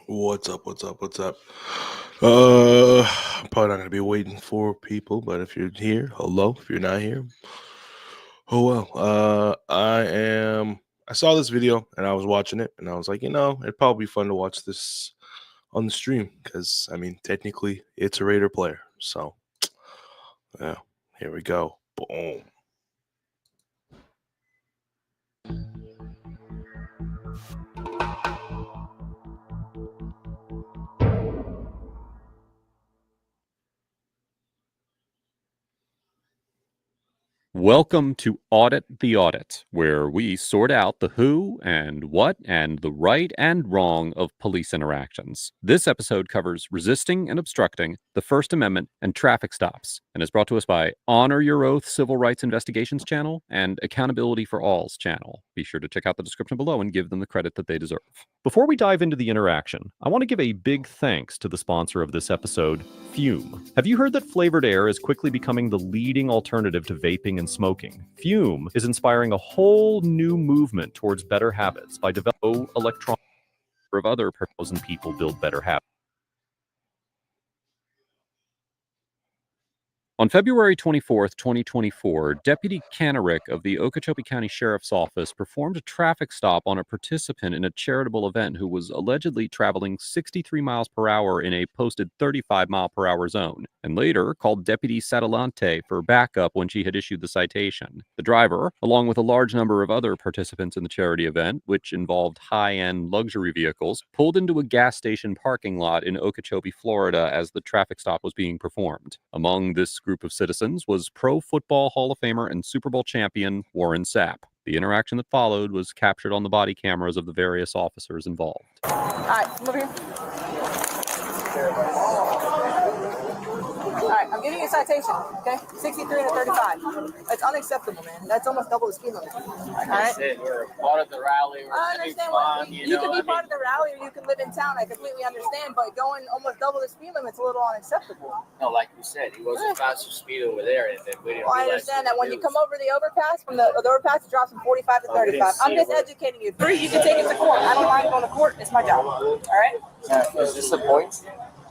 What's up? I'm probably not gonna be waiting for people, but if you're here, hello. If you're not here, oh well. I saw this video and I was watching it, and I was like, it'd probably be fun to watch this on the stream because technically it's a Raider player. So, yeah, here we go. Boom. Welcome to Audit the Audit, where we sort out the who and what and the right and wrong of police interactions. This episode covers resisting and obstructing, the First Amendment, and traffic stops, and is brought to us by Honor Your Oath Civil Rights Investigations channel and Accountability for All's channel. Be sure to check out the description below and give them the credit that they deserve. Before we dive into the interaction, I want to give a big thanks to the sponsor of this episode, Fume. Have you heard that flavored air is quickly becoming the leading alternative to vaping and smoking? Fume is inspiring a whole new movement towards better habits by developing electronic of other thousand people build better habits. On February 24th, 2024, Deputy Kanarick of the Okeechobee County Sheriff's Office performed a traffic stop on a participant in a charitable event who was allegedly traveling 63 miles per hour in a posted 35 mile per hour zone, and later called Deputy Satalante for backup when she had issued the citation. The driver, along with a large number of other participants in the charity event, which involved high-end luxury vehicles, pulled into a gas station parking lot in Okeechobee, Florida as the traffic stop was being performed. Among this group of citizens was Pro Football Hall of Famer and Super Bowl champion Warren Sapp. The interaction that followed was captured on the body cameras of the various officers involved. All right, come over here. All right, I'm giving you a citation, okay? 63 and a 35. That's unacceptable, man. That's almost double the speed limit. Like I said, we're part of the rally. I understand. You can be part of the rally or you can live in town. I completely understand, but going almost double the speed limit is a little unacceptable. No, like you said, he wasn't faster speed over there. And then we didn't I understand that when you come over the overpass, from the overpass, it drops from 45 to 35. I'm just educating you. 3, you can take it to court. I don't mind going to court. It's my job. All right? Is this a point?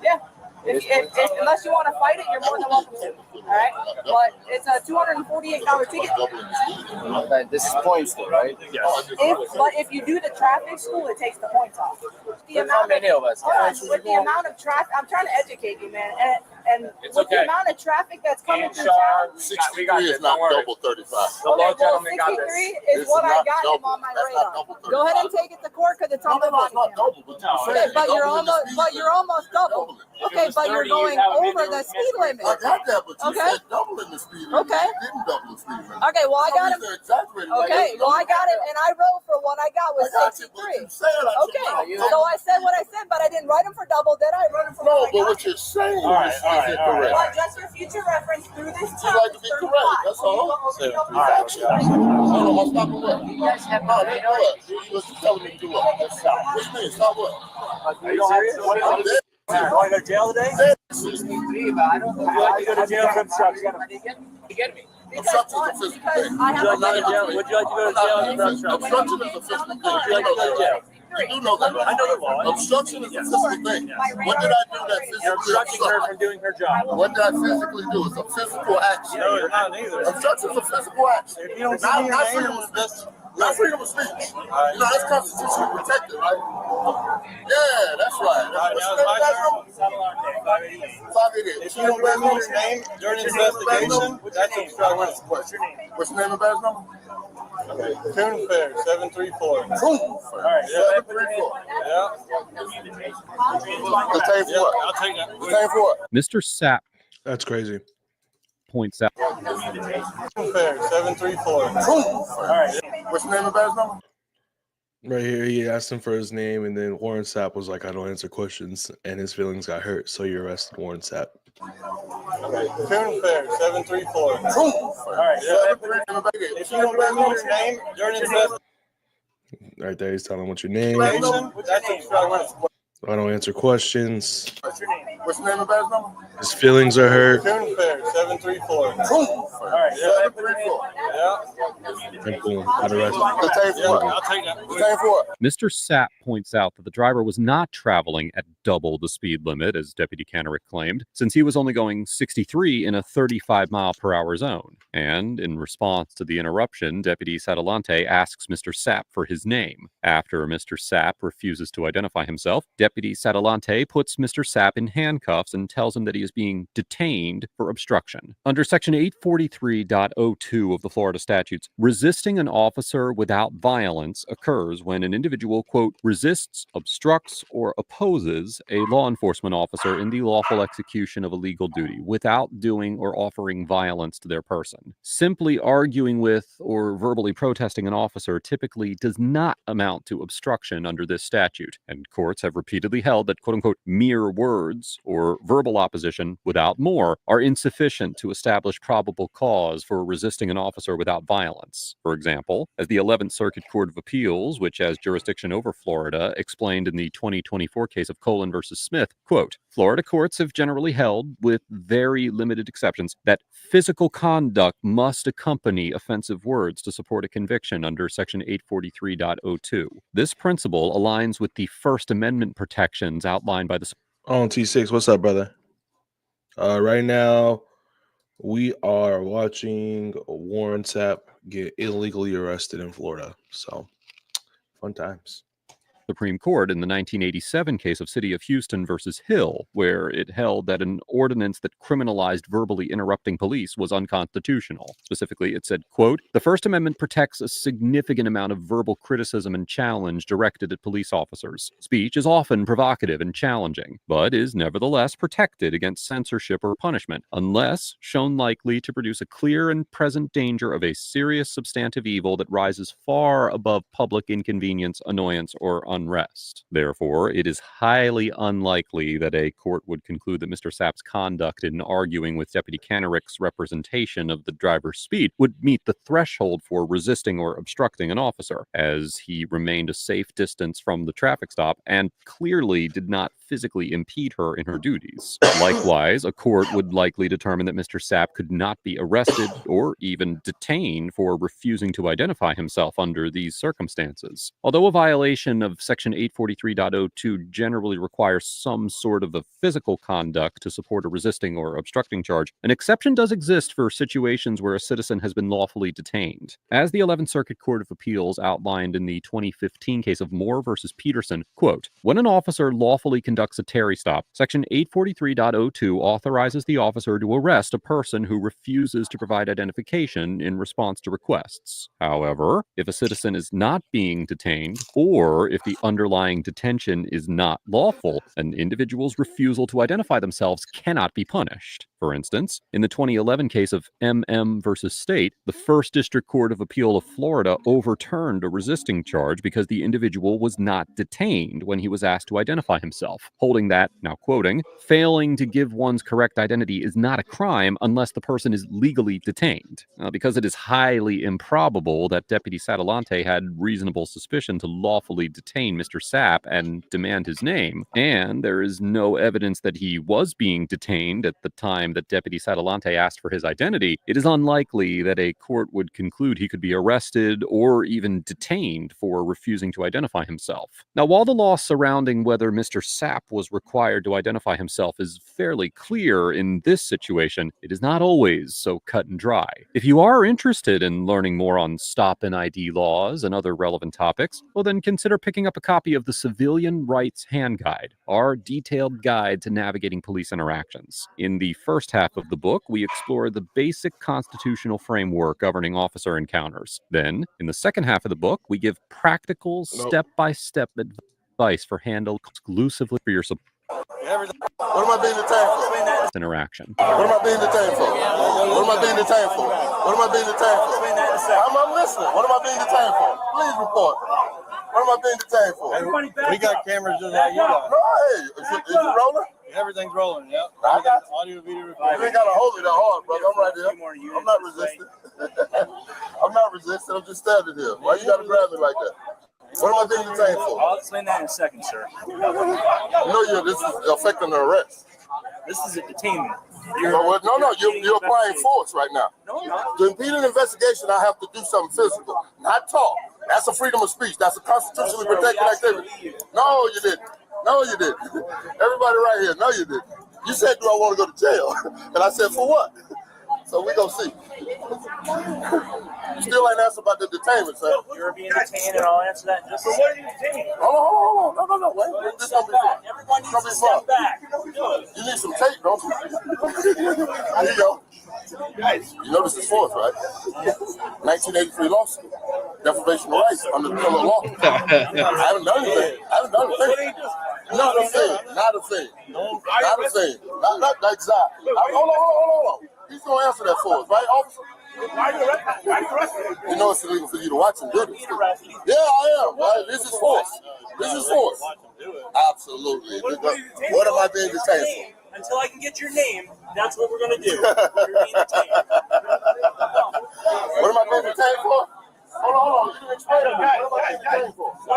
Yeah. Unless you want to fight it, you're more than welcome to. All right, but it's a $248 ticket. Okay, this is points, though, right? Yes. If you do the traffic school, it takes the points off. How many of us? With the amount of traffic, I'm trying to educate you, man. And It's with okay. the amount of traffic that's coming through town, 63 is not double 35. okay, well, 63 is what I got him on my radar. Go ahead and take it to court because it's on the body not camera. double. Okay, but you're almost double. Okay, but you're going over the speed limit. I got that, but you Okay. said doubling the speed limit. Okay. You didn't double the speed limit. Okay, well, I got him. Okay, well, I got him, and I wrote for what I got was 63. Okay, so I said what I said, but I didn't write him for double, did I? I wrote him for No, what I but got. what you're saying All right, is all right, all right. incorrect. Well, just for future reference, through this You town, like to be correct, that's all. Facts. No, what's not correct? You guys have No, no that's correct. You was telling me to do what? Which means stop what? Are you serious? I'm dead. Want to go to jail today? 63, but I don't know. Would you like to go to jail for obstruction? You get me? Obstruction is a physical thing. I have Would you like to go to jail? Would you like to go to jail for obstruction? Obstruction is a physical thing. Would you like to go to jail? You do know that, right? I know the law. Obstruction is a physical thing. What did I do that You're physically obstructing her obstruct? from doing her job. What did I physically do? It's a physical action. No, you're not either. Obstruction is a physical action. If you don't see Not your name, freedom of speech. Not freedom of speech. right. You know, that's constitutionally protected, right? Yeah, that's right. Alright, What's now your name, it's guys? my turn. Satellite, 588. 588. If you don't remember your name during the investigation, that's obstruction. What's your name? What's your name and badge number? Okay. Coon Fair, 734. Boom. Alright, yeah. 734. Yeah. Let's take for what? I'll take that. Let's take for what? Mr. Sapp That's crazy. points out. Coon Fair, 734. Boom. Alright. What's your name and badge number? Right here, he asked him for his name, and then Warren Sapp was like, "I don't answer questions," and his feelings got hurt. So you arrested Warren Sapp. Okay. Coon Fair, 734. Boom. Alright, yeah. 734. If you don't remember your name during the investigation, Right there, he's telling him what's your name. that's obstruction. I don't answer questions. What's your name? What's the name of the badge number? His feelings are hurt. Coon Fair, 734. All right, 734. Yeah. And boom, got arrested. I'll take that. Same for it. Mr. Sapp points out that the driver was not traveling at double the speed limit, as Deputy Canerick claimed, since he was only going 63 in a 35-mile-per-hour zone. And in response to the interruption, Deputy Satellante asks Mr. Sapp for his name. After Mr. Sapp refuses to identify himself, Deputy Satellante puts Mr. Sapp in handcuffs and tells him that he is being detained for obstruction. Under Section 843.02 of the Florida statutes, resisting an officer without violence occurs when an individual, quote, resists, obstructs, or opposes a law enforcement officer in the lawful execution of a legal duty without doing or offering violence to their person. Simply arguing with or verbally protesting an officer typically does not amount to obstruction under this statute, and courts have repeatedly held that, quote unquote, mere words or verbal opposition without more are insufficient to establish probable cause for resisting an officer without violence. For example, as the 11th Circuit Court of Appeals, which has jurisdiction over Florida, explained in the 2024 case of Colin versus Smith, quote, Florida courts have generally held, with very limited exceptions, that physical conduct must accompany offensive words to support a conviction under Section 843.02. This principle aligns with the First Amendment protections outlined by the On T6, what's up, brother? Right now, we are watching Warren Sapp get illegally arrested in Florida. So, fun times. Supreme Court in the 1987 case of City of Houston versus Hill, where it held that an ordinance that criminalized verbally interrupting police was unconstitutional. Specifically, it said, quote, the First Amendment protects a significant amount of verbal criticism and challenge directed at police officers. Speech is often provocative and challenging, but is nevertheless protected against censorship or punishment, unless shown likely to produce a clear and present danger of a serious substantive evil that rises far above public inconvenience, annoyance, or unrest. Therefore, it is highly unlikely that a court would conclude that Mr. Sapp's conduct in arguing with Deputy Canerick's representation of the driver's speed would meet the threshold for resisting or obstructing an officer, as he remained a safe distance from the traffic stop and clearly did not physically impede her in her duties. Likewise, a court would likely determine that Mr. Sapp could not be arrested or even detained for refusing to identify himself under these circumstances. Although a violation of Section 843.02 generally requires some sort of a physical conduct to support a resisting or obstructing charge, an exception does exist for situations where a citizen has been lawfully detained. As the 11th Circuit Court of Appeals outlined in the 2015 case of Moore versus Peterson, quote, when an officer lawfully conducts a Terry stop, Section 843.02 authorizes the officer to arrest a person who refuses to provide identification in response to requests. However, if a citizen is not being detained, or if the underlying detention is not lawful, an individual's refusal to identify themselves cannot be punished. For instance, in the 2011 case of MM versus State, the First District Court of Appeal of Florida overturned a resisting charge because the individual was not detained when he was asked to identify himself, holding that, now quoting, failing to give one's correct identity is not a crime unless the person is legally detained. Because it is highly improbable that Deputy Satellante had reasonable suspicion to lawfully detain Mr. Sapp and demand his name, and there is no evidence that he was being detained at the time that Deputy Satellante asked for his identity, it is unlikely that a court would conclude he could be arrested or even detained for refusing to identify himself. Now, while the law surrounding whether Mr. Sapp was required to identify himself is fairly clear in this situation, it is not always so cut and dry. If you are interested in learning more on stop and ID laws and other relevant topics, well then consider picking up a copy of the Civilian Rights Hand Guide, our detailed guide to navigating police interactions. In the first half of the book, we explore the basic constitutional framework governing officer encounters. Then, in the second half of the book, we give practical, step-by-step advice for handled exclusively for your support. What am I being detained for? Interaction. What am I being detained for? What am I being detained for? What am I being detained for? I'm listening. What am I being detained for? Please report. What am I being detained for? We got cameras just like you got. No, hey, is it rolling? Everything's rolling, yep. I got Audio, video, you. recording. You ain't got to hold it that hard, brother. I'm right here. I'm not resisting. I'm not resisting. I'm just standing here. Why you got to grab me like that? What am I being detained for? I'll explain that in a second, sir. You know, this is affecting the arrest. This is a detainment. No, you're applying force right now. No, I'm not. To impede an investigation, I have to do something physical, not talk. That's a freedom of speech. That's a constitutionally protected activity. No, you didn't. No, you didn't. Everybody right here, no, you didn't. You said, do I want to go to jail? And I said, for what? So we gonna see. You still ain't answer about the detainment, sir. You're being detained, and I'll answer that in just a second. What are you detaining? Hold on. No. Wait. This gonna be fun. Everyone needs to step back. You need some tape, don't you? Here you go. You know this is force, right? 1983 lawsuit. Deprivation of rights under the criminal law. I haven't done anything. Not a thing. Not exactly. Hold on. He's gonna answer that for us, right, officer? Why are you arresting? You know it's illegal for you to watch him do this. Yeah, I am. Right? This is force. Absolutely. What am I being detained for? Until I can get your name, that's what we're going to do. You're being detained. What am I being detained for? Hold on. You can explain it. What am I being detained for? What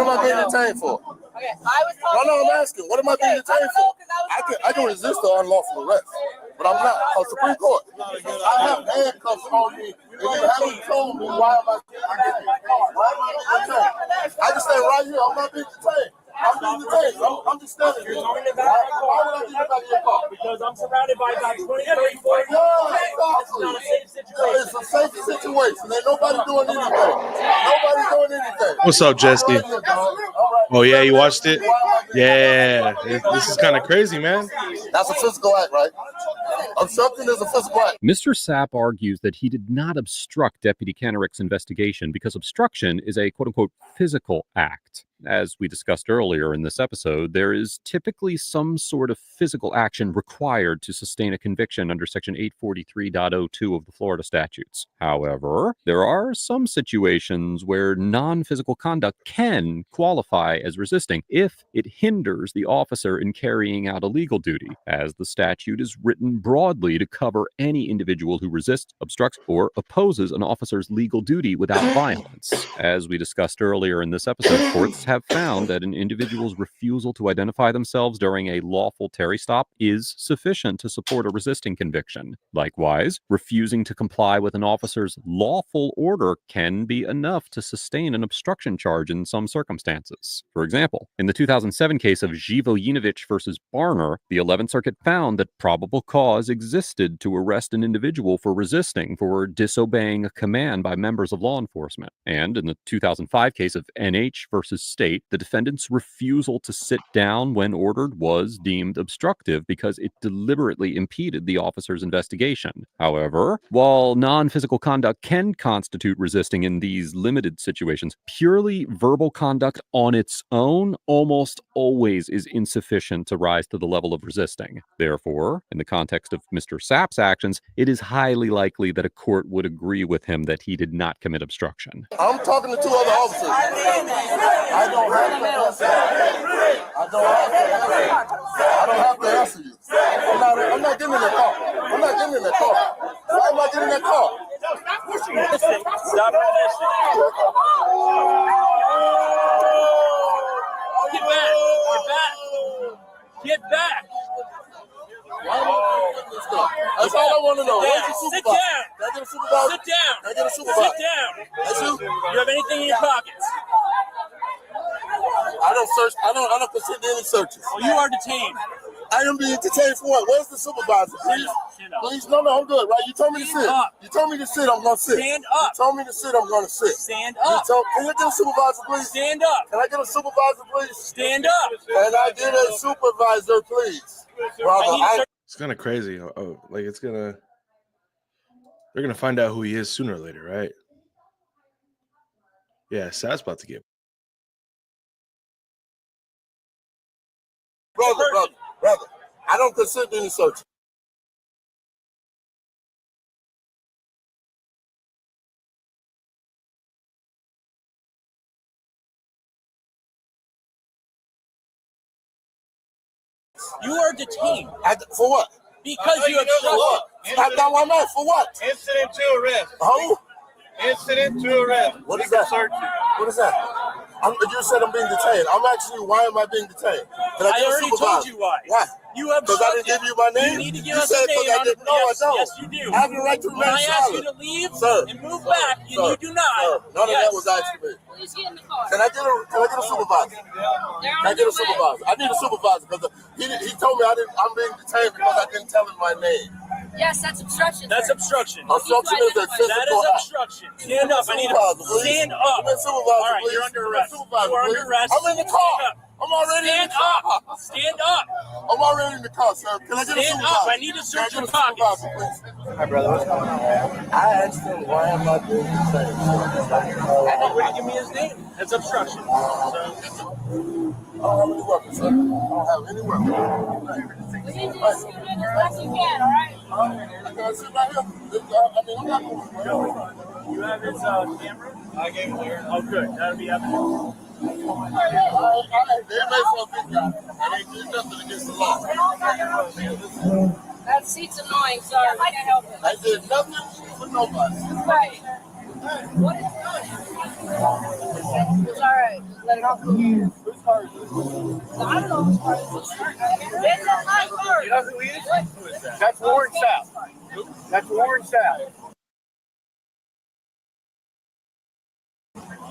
am I being detained for? Okay, I was talking. No, I'm asking. What am I being detained for? I can resist the unlawful arrest, but I'm not. On Supreme Court, I have handcuffs on me, and you haven't told me why am I getting detained. I can stand right here. I'm not being detained. I'm being detained. I'm just standing here. Why would I get back in your car? Because I'm surrounded by about 20, 30, 40 people. It's not a safe situation. It's a safe situation. Ain't nobody doing anything. What's up, Jesse? Oh yeah, you watched it? Yeah, this is kind of crazy, man. That's a physical act, right? Obstruction is a physical act. Mr. Sapp argues that he did not obstruct Deputy Kenneric's investigation because obstruction is a quote-unquote physical act. As we discussed earlier in this episode, there is typically some sort of physical action required to sustain a conviction under Section 843.02 of the Florida statutes. However, there are some situations where non-physical conduct can qualify as resisting if it hinders the officer in carrying out a legal duty, as the statute is written broadly to cover any individual who resists, obstructs, or opposes an officer's legal duty without violence. As we discussed earlier in this episode, courts have found that an individual's refusal to identify themselves during a lawful Terry stop is sufficient to support a resisting conviction. Likewise, refusing to comply with an officer's lawful order can be enough to sustain an obstruction charge in some circumstances. For example, in the 2007 case of Živojinovic versus Barner, the 11th Circuit found that probable cause existed to arrest an individual for resisting, for disobeying a command by members of law enforcement. And in the 2005 case of NH versus State, the defendant's refusal to sit down when ordered was deemed obstructive because it deliberately impeded the officer's investigation. However, while non-physical conduct can constitute resisting in these limited situations, purely verbal conduct on its own almost always is insufficient to rise to the level of resisting. Therefore, in the context of Mr. Sapp's actions, it is highly likely that a court would agree with him that he did not commit obstruction. I'm talking to two other officers. I don't have to answer you. I'm not getting in that car. Why am I getting in that car? Stop resisting. Get back. Why am I getting this car? That's all I want to know. Where's the Sit supervisor? down. Can I get a supervisor? Sit down. Can I get a supervisor? Sit down. That's you? You have anything in your pockets? I don't search. I don't consent to any searches. Well, you are detained. I am being detained for what? Where's the supervisor? Please. No, I'm good, right? You told me to sit. You told me to sit, I'm going to sit. Stand up. You told me to sit, I'm going to sit. Stand up. Can I get a supervisor, please? Stand up. Can I get a supervisor, please? Stand up. Can I get a supervisor, please? Brother, It's kind of crazy. Like they're gonna find out who he is sooner or later, right? Yeah, Sapp's about to get. Brother, I don't consent to any search. You are detained. For what? Because you obstructed. I got one man. For what? Incident to arrest. Who? Incident to arrest. What is that? Search you. What is that? You said I'm being detained. I'm actually, why am I being detained? Can I get a already supervisor? told you why. Why? You have Because I didn't give you my name? You need to give You us a said name. because I didn't. No, I don't. Yes, you do. I have the right to When remain I ask you silent. to leave Sir, and move back, and you do not. Sir, none of that was asked to me. Please get in the car. Can I get a supervisor? Can I get a supervisor? I need a supervisor because he told me I'm being detained because I didn't tell him my name. Yes, that's obstruction. That's sir. obstruction. Obstruction is a physical That is act. obstruction. Stand up. I need to stand up. Come in, supervisor, All right, please. you're under Come in, arrest. supervisor, You are under please. arrest. I'm in the car. Stand up. I'm already in Stand the car. up. Stand up. I'm already in the car, sir. Can I get a Stand supervisor? up. I need to search Can I your get a pockets. supervisor, please? Hi, brother. What's going on? I asked him why am I being detained. Why would you give me his name? That's obstruction. So, I don't have any weapons, sir. I don't have any weapons. We need you to scoot in as best you can, all right? Can I sit right here? I mean, I'm not going you have his camera? I gave it to her. Oh, good. That'll be evidence. They made for a big guy, and they did nothing against the law. That seat's annoying, sorry. I can't help it. I did nothing for nobody. Right. What is It's all right. Let it off. Whose car is this? I don't know whose car it is. It's not my car. You know who he is? Who is that? That's Warren Sapp. That's Warren Sapp.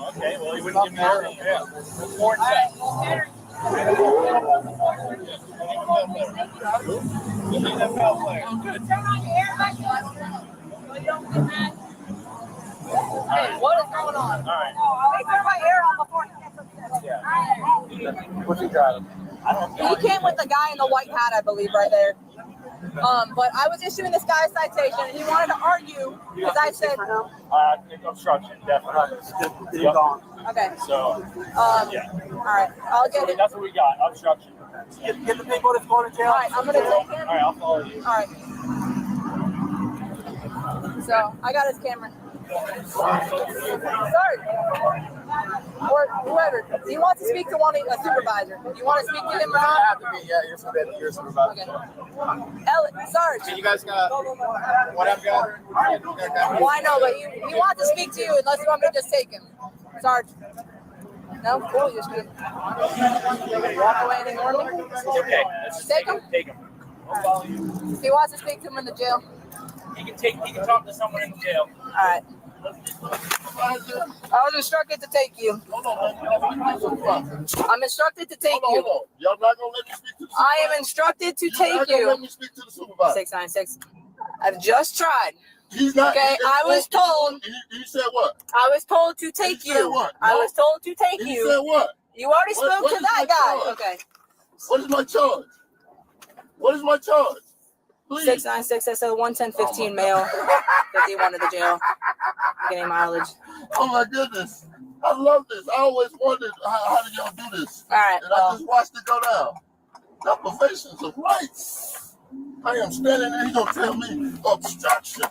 Okay, well, he wouldn't give me her. Yeah. That's Warren Sapp. He's an NFL player. Turn on your air back up. So you don't get mad. Hey, what is going on? All right. I turn my air on before I get upset. Yeah. What's he driving? I don't know. He came with the guy in the white hat, I believe, right there. But I was issuing this guy a citation, and he wanted to argue because I said, Obstruction, definitely. okay. So, yeah. All right, I'll get it. That's what we got. Obstruction. Get the people that's going to jail. All right, I'm gonna take him. All right, I'll follow you. All right. So I got his camera. Sorry. Or whoever. He wants to speak to a supervisor. Do you want to speak to him or not? Yeah, you're supervisor. Okay. Sarge. So you guys got what I've got? Well, I know, but he wants to speak to you unless you want me to just take him. Sarge. No? Cool. You're just going to walk away and ignore me? Okay. Take him? Take him. I'll follow you. He wants to speak to him in the jail. He can talk to someone in the jail. All right. I was instructed to take you. I'm instructed to take you. Hold on. Y'all not going to let me speak to the supervisor? I am instructed to You're not take gonna you. let me speak to the supervisor. 696. I've just tried. He's not. Okay, I was told. He said what? I was told to take He said you. what? I No. was told to take He you. said what? You already What- spoke what to is that my guy. charge? Okay. What is my charge? What is my charge? Please. 696 SO 11015 male. 51 to the jail. Getting mileage. Oh my goodness. I love this. I always wondered how did y'all do this? All right. And I just watched it go down. Deprivations of rights. I am standing there, he's gonna tell me obstruction.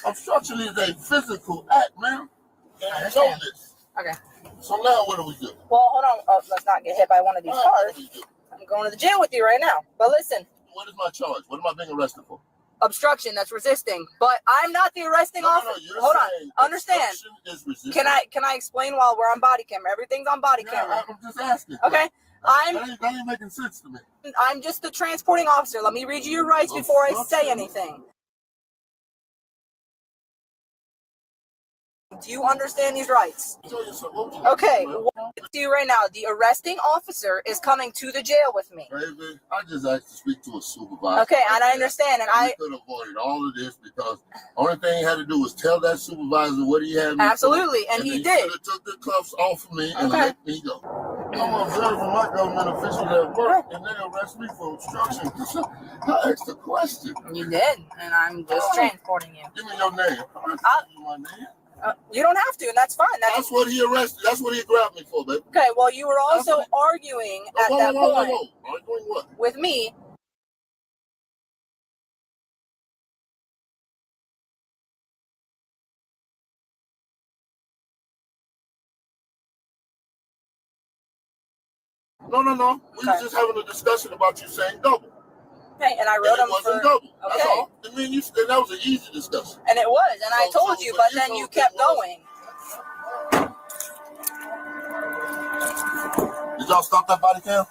Obstruction is a physical act, man. And I know this. Okay. So now what do we do? Well, hold on. Oh, let's not get hit by one of these Now what cars. do we do? I'm going to the jail with you right now. But listen, What is my charge? What am I being arrested for? obstruction, that's resisting. But I'm not the arresting officer. You're Hold on. saying Understand. obstruction is resistance. Can I explain while we're on body camera? Everything's on body camera. I'm just asking. Okay. That ain't making sense to me. I'm just the transporting officer. Let me read you your rights before I say anything. Do you understand these rights? Okay, to you right now, the arresting officer is coming to the jail with me. Baby, I just asked to speak to a supervisor. Okay, and I understand, and I could have avoided all of this because only thing he had to do was tell that supervisor what he had me absolutely, for, and he he did. should have took the cuffs off of me and Okay. let me go. I'm observing my government officials at work and they arrest me for obstruction. I asked a question. You did, and I'm just transporting you. Give me your name. I'll give you my name. You don't have to, and that's fine. That's what he arrested. That's what he grabbed me for, baby. Okay, well, you were also arguing at that point Arguing what? with me. No. We was just having a discussion about you saying double. Okay, and I wrote And it them wasn't for. double. That's Okay. all. I mean, that was an easy discussion. And it was, and I So- told so you, what but you then told you me kept was- going. y'all stop that body cam?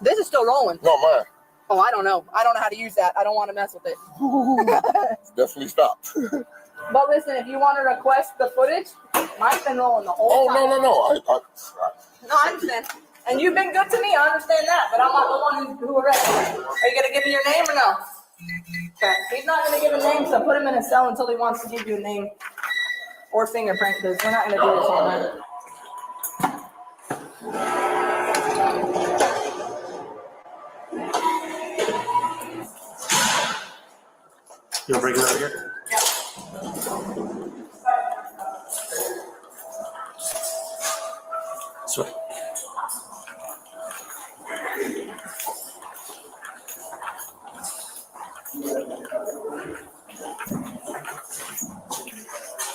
This is still rolling. No, mine. Oh, I don't know. I don't know how to use that. I don't want to mess with it. Definitely stopped. But listen, if you want to request the footage, mine's been rolling the whole Oh, time. no. No, I understand. And you've been good to me. I understand that. But I'm not the one who arrested you. Are you going to give me your name or no? Okay. He's not going to give a name, so put him in a cell until he wants to give you a name or fingerprint, because we're not going to do this all night. You want to bring it over here? This way.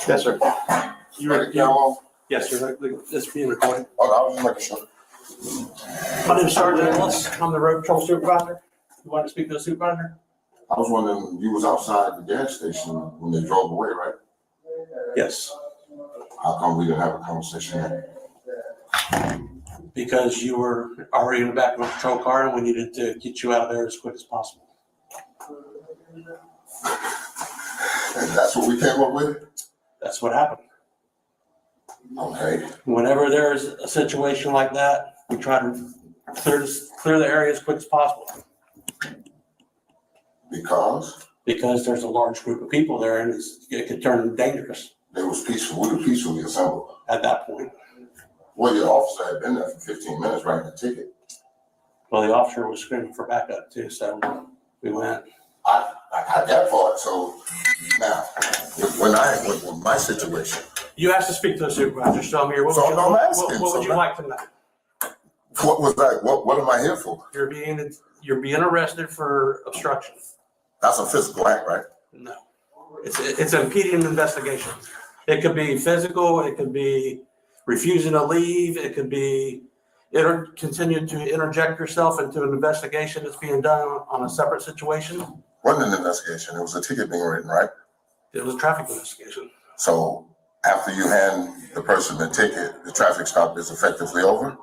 Yes, sir. Yes, sir. It's being recorded. Oh, I was making sure. My name is Sergeant Ellis. I'm the road patrol supervisor. You want to speak to the supervisor? I was wondering, you was outside the gas station when they drove away, right? Yes. How come we didn't have a conversation then? Because you were already in the back of a patrol car and we needed to get you out of there as quick as possible. And that's what we came up with? That's what happened. Okay. Whenever there's a situation like that, we try to clear the area as quick as possible. Because There's a large group of people there and it could turn dangerous it was peaceful. We were peacefully assembled. at that point. Well, your officer had been there for 15 minutes writing a ticket. Well, the officer was screaming for backup too, so we went. I got that part. So now, when my situation, You asked to speak to the supervisor, so I'm here. What So would you, I'm what, asking, what would so you like to know? what was that? What am I here for? You're being arrested for obstruction. That's a physical act, right? No, it's an impeding investigation. It could be physical. It could be refusing to leave. It could be continue to interject yourself into an investigation that's being done on a separate situation. Wasn't an investigation. It was a ticket being written, right? It was a traffic investigation. So after you hand the person the ticket, the traffic stop is effectively over?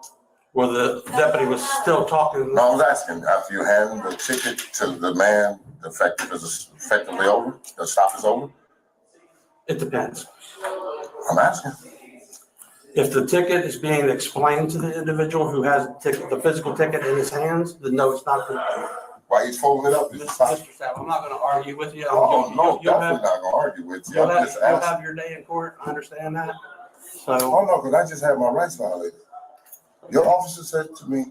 Where the deputy was still talking. No, I was asking, after you hand the ticket to the man, the is effectively over? The stop is over? It depends. I'm asking. If the ticket is being explained to the individual who has the physical ticket in his hands, then no, it's not. Why he's folding it up? It's stop. Mr. Sapp, I'm not going to argue with you. Oh, no, You'll definitely not gonna argue with you. You'll I'm just asking. have your day in court. I understand that. So Oh, no, because I just had my rights violated. Your officer said to me,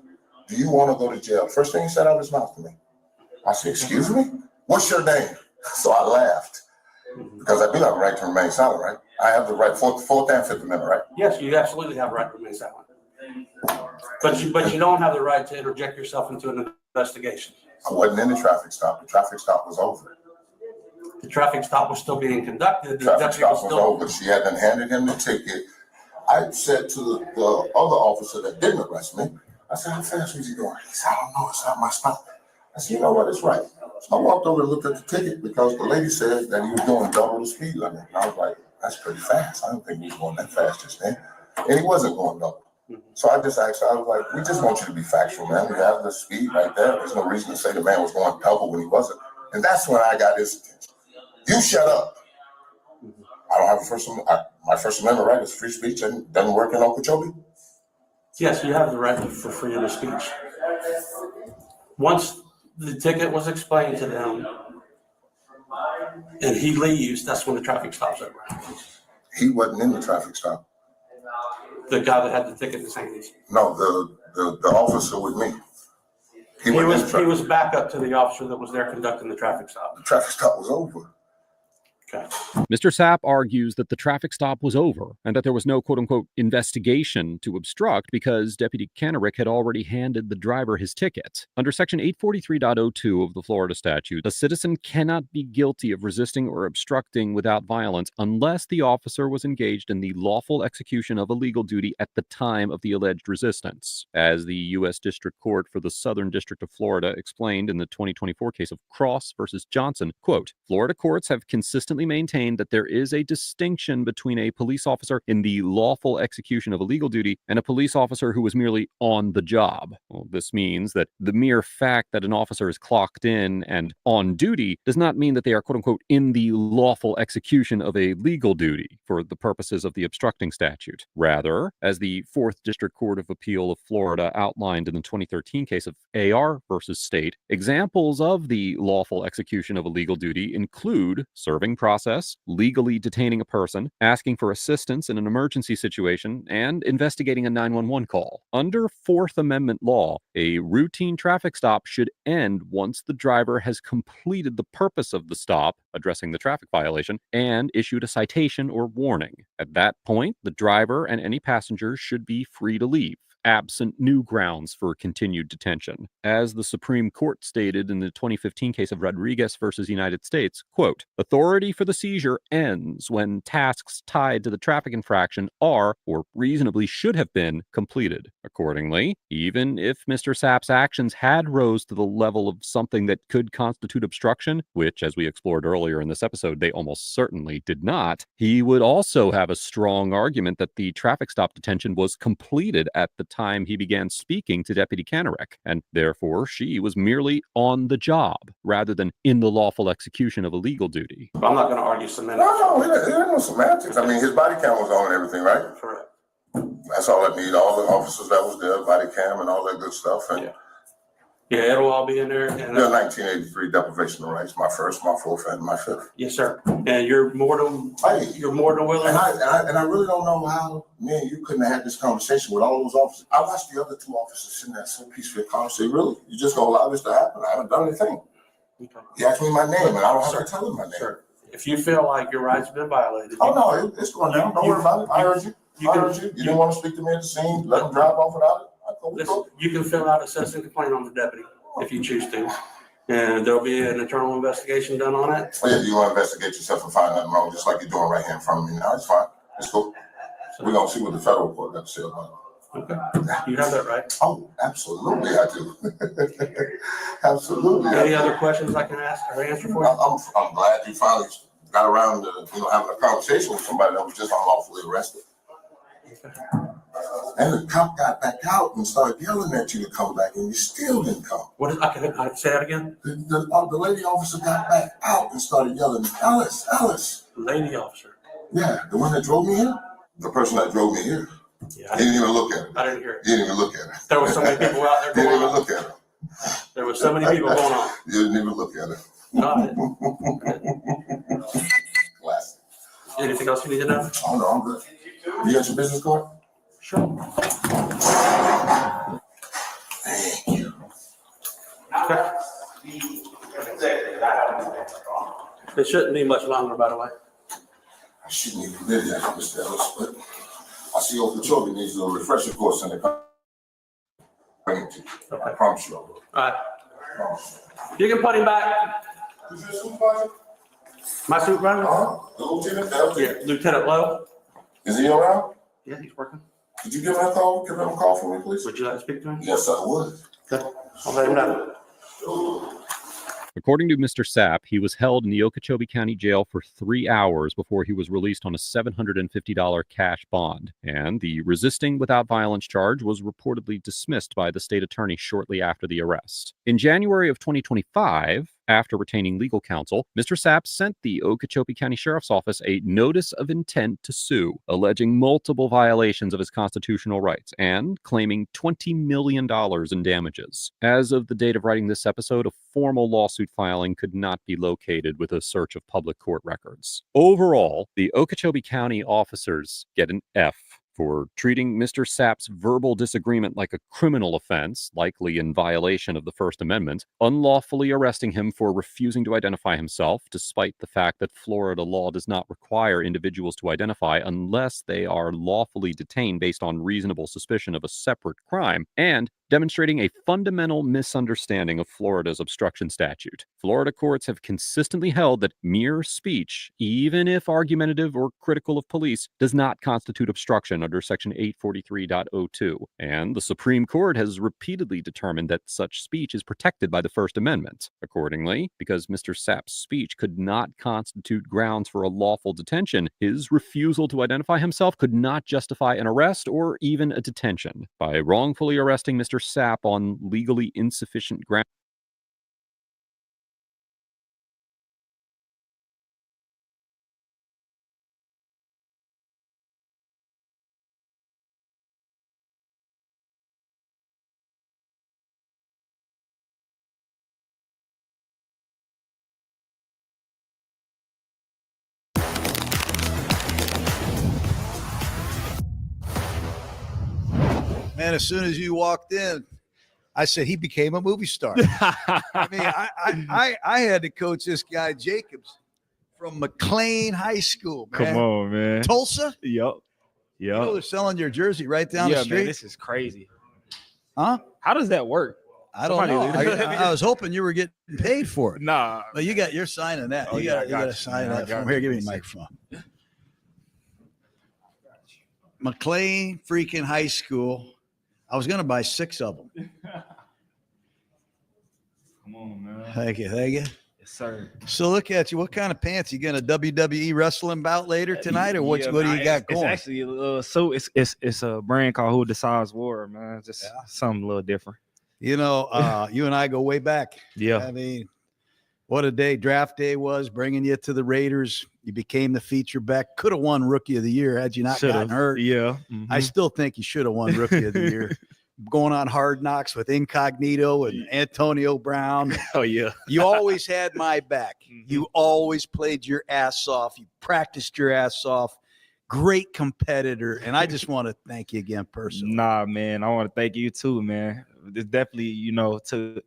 do you want to go to jail? First thing he said out of his mouth to me. I said, excuse me? What's your name? So I laughed. Because I do have a right to remain silent, right? I have the right, Fourth and Fifth Amendment, right? yes, you absolutely have a right to remain silent. But you don't have the right to interject yourself into an investigation. I wasn't in the traffic stop. The traffic stop was over. The traffic stop was still being conducted. The The traffic deputy stop was over. She hadn't handed him the ticket. I said to the other officer that didn't arrest me, I said, how fast was he going? He said, I don't know. It's not my stop. I said, you know what? It's right. So I walked over and looked at the ticket because the lady said that he was doing double the speed limit. And I was like, that's pretty fast. I don't think he was going that fast just then. And he wasn't going double. So I just asked her, I was like, we just want you to be factual, man. You have the speed right there. There's no reason to say the man was going double when he wasn't. And that's when I got his attention. You shut up. I don't have my First Amendment right is free speech and doesn't work in Okeechobee. Yes, you have the right for freedom of speech. Once the ticket was explained to them and he leaves, that's when the traffic stop's over. He wasn't in the traffic stop. The guy that had the ticket in his hands. No, the officer with me. He was back up to the officer that was there conducting the traffic stop. The traffic stop was over. Okay. Mr. Sapp argues that the traffic stop was over and that there was no quote-unquote investigation to obstruct because Deputy Kanarick had already handed the driver his ticket. Under Section 843.02 of the Florida statute, a citizen cannot be guilty of resisting or obstructing without violence unless the officer was engaged in the lawful execution of a legal duty at the time of the alleged resistance. As the U.S. District Court for the Southern District of Florida explained in the 2024 case of Cross versus Johnson, quote, Florida courts have consistently consistently maintained that there is a distinction between a police officer in the lawful execution of a legal duty and a police officer who was merely on the job. Well, this means that the mere fact that an officer is clocked in and on duty does not mean that they are, quote unquote, in the lawful execution of a legal duty for the purposes of the obstructing statute. Rather, as the 4th District Court of Appeal of Florida outlined in the 2013 case of AR versus State, examples of the lawful execution of a legal duty include serving process, legally detaining a person, asking for assistance in an emergency situation, and investigating a 911 call. Under Fourth Amendment law, a routine traffic stop should end once the driver has completed the purpose of the stop, addressing the traffic violation, and issued a citation or warning. At that point, the driver and any passengers should be free to leave, absent new grounds for continued detention. As the Supreme Court stated in the 2015 case of Rodriguez versus United States, quote, authority for the seizure ends when tasks tied to the traffic infraction are, or reasonably should have been, completed. Accordingly, even if Mr. Sapp's actions had rose to the level of something that could constitute obstruction, which, as we explored earlier in this episode, they almost certainly did not, he would also have a strong argument that the traffic stop detention was completed at the time he began speaking to Deputy Kanarek, and therefore she was merely on the job rather than in the lawful execution of a legal duty. I'm not going to argue semantics. No, it ain't no semantics. I mean, his body cam was on and everything, right? Correct. That's all I need. All the officers that was there, body cam and all that good stuff. And Yeah, it'll all be in there. And, the 1983 deprivation of rights, my first, my fourth, and my fifth. yes, sir. And you're more than willing. And I really don't know how me and you couldn't have had this conversation with all those officers. I watched the other two officers sitting there so peacefully calm and say, really? You just gonna allow this to happen? I haven't done anything. Okay. He asked me my name and I don't have to tell him my name. Sure. If you feel like your rights have been violated. Oh no, it's going down. Don't worry about it. I heard you. You I can, heard you. You didn't want to speak to me at the scene. Let him drive off without it. I thought we listen, go. you can fill out a citizen complaint on the deputy if you choose to. And there'll be an internal investigation done on it. Oh, yeah, you want to investigate yourself and find nothing wrong, just like you're doing right here in front of me now. It's fine. It's cool. We're going to see what the federal court got to say about it. Okay. You have that right. Oh, absolutely, I do. Absolutely. Any other questions I can ask or answer for you? I'm glad you finally got around to having a conversation with somebody that was just unlawfully arrested. And the cop got back out and started yelling at you to come back, and you still didn't come. I say that again? The lady officer got back out and started yelling, Alice. Lady officer. Yeah, the one that drove me here? The person that drove me here. Yeah, He didn't even look at her. I didn't hear it. He didn't even look at her. There were so many people out there He didn't going even on. look at her. There were so many people going on. You didn't even look at her. No, I didn't. Classic. Anything else you need to know? Oh, no, I'm good. You got your business card? Sure. Thank you. Okay. It shouldn't be much longer, by the way. I shouldn't even live that, Mr. Ellis, but I see Okeechobee needs a refresher course in the bring it to you. I promise you I will. All right. I promise You can put him back. you. Is your supervisor? My supervisor? The lieutenant? Yeah, Lieutenant Lowe. Is he around? Yeah, he's working. Could you give him a call? Give him a call for me, please? Would you like to speak to him? Yes, I would. Okay. I'll let him know. According to Mr. Sapp, he was held in the Okeechobee County Jail for 3 hours before he was released on a $750 cash bond, and the resisting without violence charge was reportedly dismissed by the state attorney shortly after the arrest. In January of 2025, after retaining legal counsel, Mr. Sapp sent the Okeechobee County Sheriff's Office a notice of intent to sue, alleging multiple violations of his constitutional rights and claiming $20 million in damages. As of the date of writing this episode, a formal lawsuit filing could not be located with a search of public court records. Overall, the Okeechobee County officers get an F for treating Mr. Sapp's verbal disagreement like a criminal offense, likely in violation of the First Amendment, unlawfully arresting him for refusing to identify himself, despite the fact that Florida law does not require individuals to identify unless they are lawfully detained based on reasonable suspicion of a separate crime, and demonstrating a fundamental misunderstanding of Florida's obstruction statute. Florida courts have consistently held that mere speech, even if argumentative or critical of police, does not constitute obstruction under Section 843.02. And the Supreme Court has repeatedly determined that such speech is protected by the First Amendment. Accordingly, because Mr. Sapp's speech could not constitute grounds for a lawful detention, his refusal to identify himself could not justify an arrest or even a detention. By wrongfully arresting Mr. Sapp on legally insufficient grounds, Man, as soon as you walked in, I said he became a movie star. I mean, I had to coach this guy Jacobs from McLean High School. Man. Come on, man. Tulsa? Yep. You know they're selling your jersey right down the street. Man, this is crazy. Huh? How does that work? I don't know. I was hoping you were getting paid for it. Nah. But you're signing that. Oh, you yeah, got to sign that. From here, give me the microphone. McLean freaking High School. I was going to buy 6 of them. Come on, man. Thank you. Thank you. Yes, sir. So look at you. What kind of pants? You got a WWE wrestling bout later tonight, or what? Yeah, What do you got it's going? It's actually so it's a brand called Who Decides War, man. Just something a little different. You know, you and I go way back. Yeah. I mean, what a day draft day was, bringing you to the Raiders. You became the feature back. Could have won Rookie of the Year had you not gotten hurt. Yeah. I still think you should have won Rookie of the Year. Going on Hard Knocks with Incognito and Antonio Brown. Oh, yeah. You always had my back. You always played your ass off. You practiced your ass off. Great competitor. And I just want to thank you again personally. Nah, man. I want to thank you too, man. It's definitely, you know, to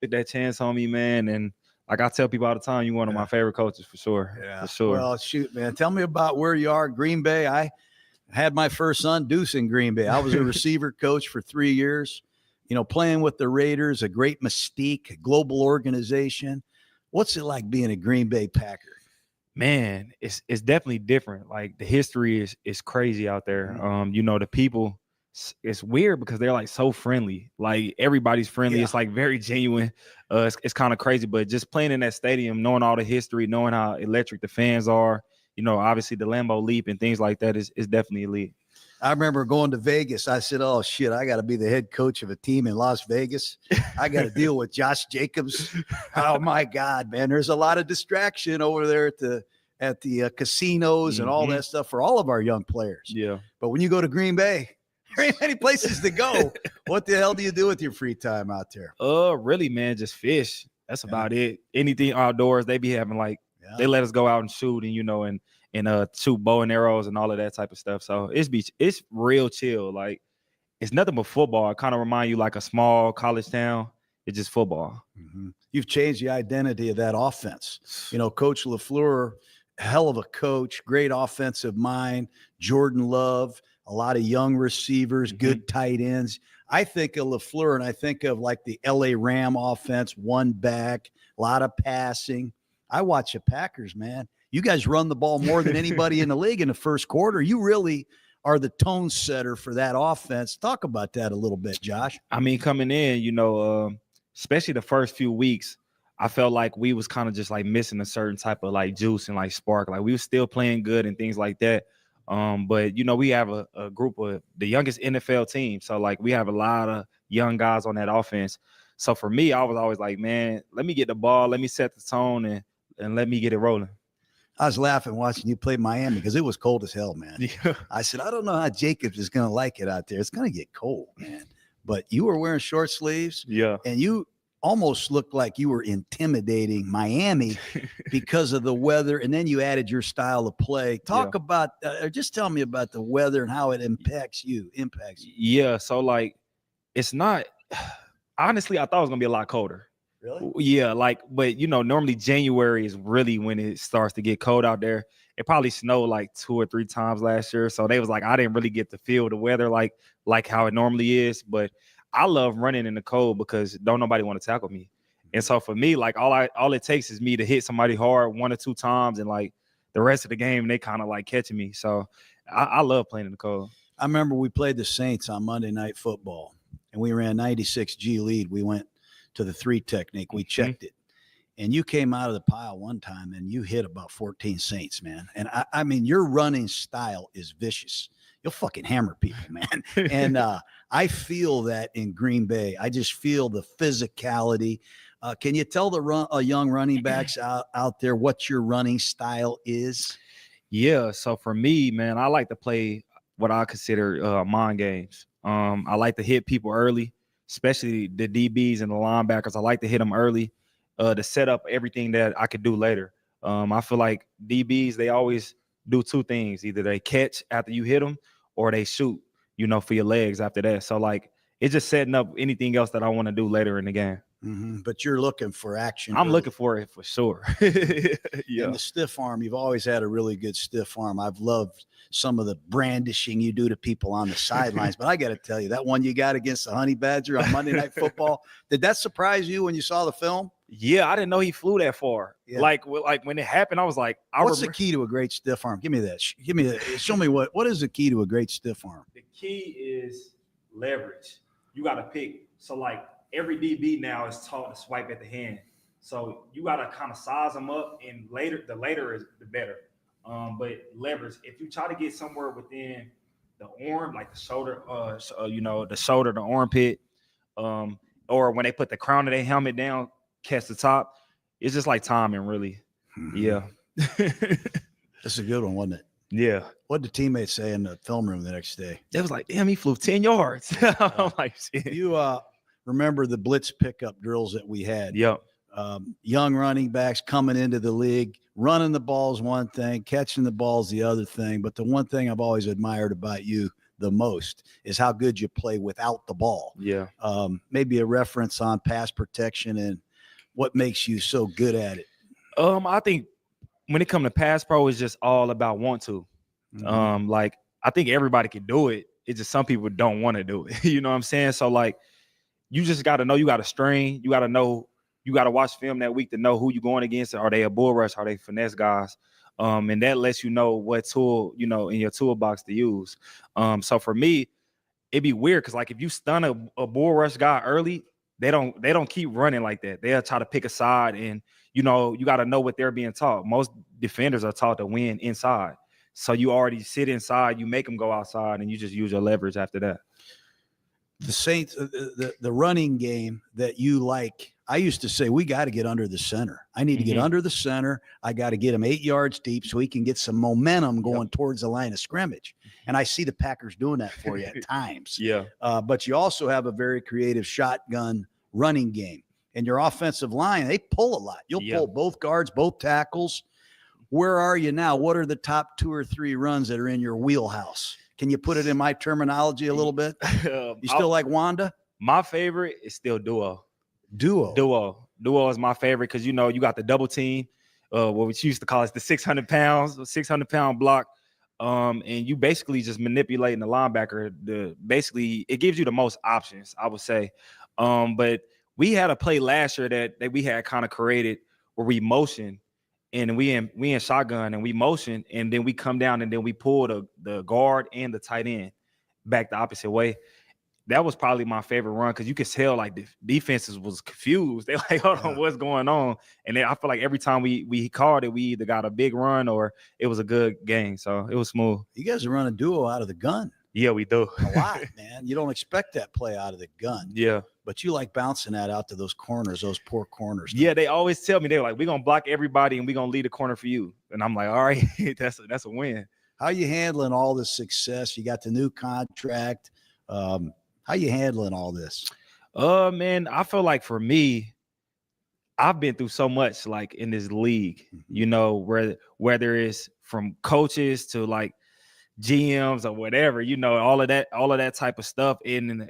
get that chance on me, man. And like I tell people all the time, you're one of my favorite coaches for sure. Yeah. For sure. Well, shoot, man. Tell me about where you are, Green Bay. I had my first son, Deuce, in Green Bay. I was a receiver coach for 3 years, you know, playing with the Raiders, a great mystique, a global organization. What's it like being a Green Bay Packer? Man, it's definitely different. Like the history is crazy out there. You know, the people, it's weird because they're like so friendly. Like everybody's friendly. Yeah. It's like very genuine. It's kind of crazy, but just playing in that stadium, knowing all the history, knowing how electric the fans are, you know, obviously the Lambeau Leap and things like that is definitely elite. I remember going to Vegas. I said, oh, shit, I got to be the head coach of a team in Las Vegas. I got to deal with Josh Jacobs. Oh, my God, man. There's a lot of distraction over there at the casinos and all that stuff for all of our young players. Yeah. But when you go to Green Bay, there ain't many places to go. What the hell do you do with your free time out there? Really, man, just fish. That's about it. Anything outdoors, they be having like, they let us go out and shoot and, you know, and shoot bow and arrows and all of that type of stuff. So it's real chill. Like it's nothing but football. It kind of remind you like a small college town. It's just football. Mm-hmm. You've changed the identity of that offense. You know, Coach LaFleur, hell of a coach, great offensive mind, Jordan Love, a lot of young receivers, good tight ends. I think of LaFleur and I think of like the LA Ram offense, one back, a lot of passing. I watch the Packers, man. You guys run the ball more than anybody in the league in the first quarter. You really are the tone setter for that offense. Talk about that a little bit, Josh. I mean, coming in, you know, especially the first few weeks, I felt like we was kind of just like missing a certain type of like juice and like spark. Like we were still playing good and things like that. But, you know, we have a group of the youngest NFL team. So like we have a lot of young guys on that offense. So for me, I was always like, man, let me get the ball, let me set the tone, and let me get it rolling. I was laughing watching you play Miami because it was cold as hell, man. Yeah. I said, I don't know how Jacobs is going to like it out there. It's going to get cold, man. But you were wearing short sleeves, Yeah. and you almost looked like you were intimidating Miami because of the weather. And then you added your style of play. Talk about, or just tell me about the weather and how it impacts you. Yeah. So like, it's not, honestly, I thought it was going to be a lot colder. Really? Yeah. Like, but you know, normally January is really when it starts to get cold out there. It probably snowed like 2 or 3 times last year. So they was like, I didn't really get to feel the weather like how it normally is. But I love running in the cold because don't nobody want to tackle me. And so for me, like all it takes is me to hit somebody hard 1 or 2 times, and like the rest of the game, they kind of like catching me. So I love playing in the cold. I remember we played the Saints on Monday Night Football, and we ran 96 G lead. We went to the 3 technique. We checked it. And you came out of the pile one time and you hit about 14 Saints, man. And I mean, your running style is vicious. You'll fucking hammer people, man. And I feel that in Green Bay. I just feel the physicality. Can you tell the young running backs out there what your running style is? Yeah. So for me, man, I like to play what I consider mind games. I like to hit people early, especially the DBs and the linebackers. I like to hit them early to set up everything that I could do later. I feel like DBs, they always do 2 things. Either they catch after you hit them or they shoot, you know, for your legs after that. So like it's just setting up anything else that I want to do later in the game. Mm-hmm. But you're looking for action. I'm looking for it for sure. Yeah. And the stiff arm, you've always had a really good stiff arm. I've loved some of the brandishing you do to people on the sidelines. But I got to tell you, that one you got against the Honey Badger on Monday Night Football, did that surprise you when you saw the film? Yeah, I didn't know he flew that far. Yeah. Like when it happened, I was like, what's the key to a great stiff arm? Give me that. Give me that. Show me what is the key to a great stiff arm? The key is leverage. You got to pick. So like every DB now is taught to swipe at the hand. So you got to kind of size them up, and the later is the better. But leverage. If you try to get somewhere within the arm, like the shoulder, the shoulder, the armpit, or when they put the crown of their helmet down, catch the top. It's just like timing, really. Yeah. That's a good one, wasn't it? Yeah. What did teammates say in the film room the next day? They was like, damn, he flew 10 yards. I'm like, shit. You remember the blitz pickup drills that we had? Yep. Young running backs coming into the league, running the ball's one thing, catching the ball's the other thing. But the one thing I've always admired about you the most is how good you play without the ball. Yeah. Maybe a reference on pass protection and what makes you so good at it. I think when it comes to pass pro, it's just all about want to. Mm-hmm. Like I think everybody can do it. It's just some people don't want to do it. You know what I'm saying? So like you just got to know you got to strain. You got to know, you got to watch film that week to know who you're going against. Are they a bull rush? Are they finesse guys? And that lets you know what tool, you know, in your toolbox to use. So for me, it'd be weird because like if you stun a bull rush guy early, they don't keep running like that. They'll try to pick a side, and you know, you got to know what they're being taught. Most defenders are taught to win inside. So you already sit inside, you make them go outside, and you just use your leverage after that. The Saints, the running game that you like, I used to say, we got to get under the center. I need to get under the center. I got to get him 8 yards deep so he can get some momentum going towards the line of scrimmage. And I see the Packers doing that for you at times. Yeah. But you also have a very creative shotgun running game. And your offensive line, they pull a lot. You'll pull both guards, both tackles. Where are you now? What are the top 2 or 3 runs that are in your wheelhouse? Can you put it in my terminology a little bit? You still like Wanda? My favorite is still duo. Duo is my favorite because, you know, you got the double team, what we used to call it the 600-pound block. And you basically just manipulating the linebacker. Basically, it gives you the most options, I would say. But we had a play last year that we had kind of created where we motion, and we in shotgun and we motion, and then we come down and then we pull the guard and the tight end back the opposite way. That was probably my favorite run because you could tell like the defenses was confused. They like, hold on, what's going on? And then I feel like every time we called it, we either got a big run or it was a good game. So it was smooth. You guys are running duo out of the gun. Yeah, we do. A lot, man. You don't expect that play out of the gun, Yeah. but you like bouncing that out to those corners, those poor corners. Yeah, they always tell me, they're like, we're gonna block everybody and we're gonna lead the corner for you. And I'm like, all right, that's a win. How you handling all this success? You got the new contract. How you handling all this? Man, I feel like for me, I've been through so much like in this league, you know, whether it's from coaches to like GMs or whatever, you know, all of that type of stuff, in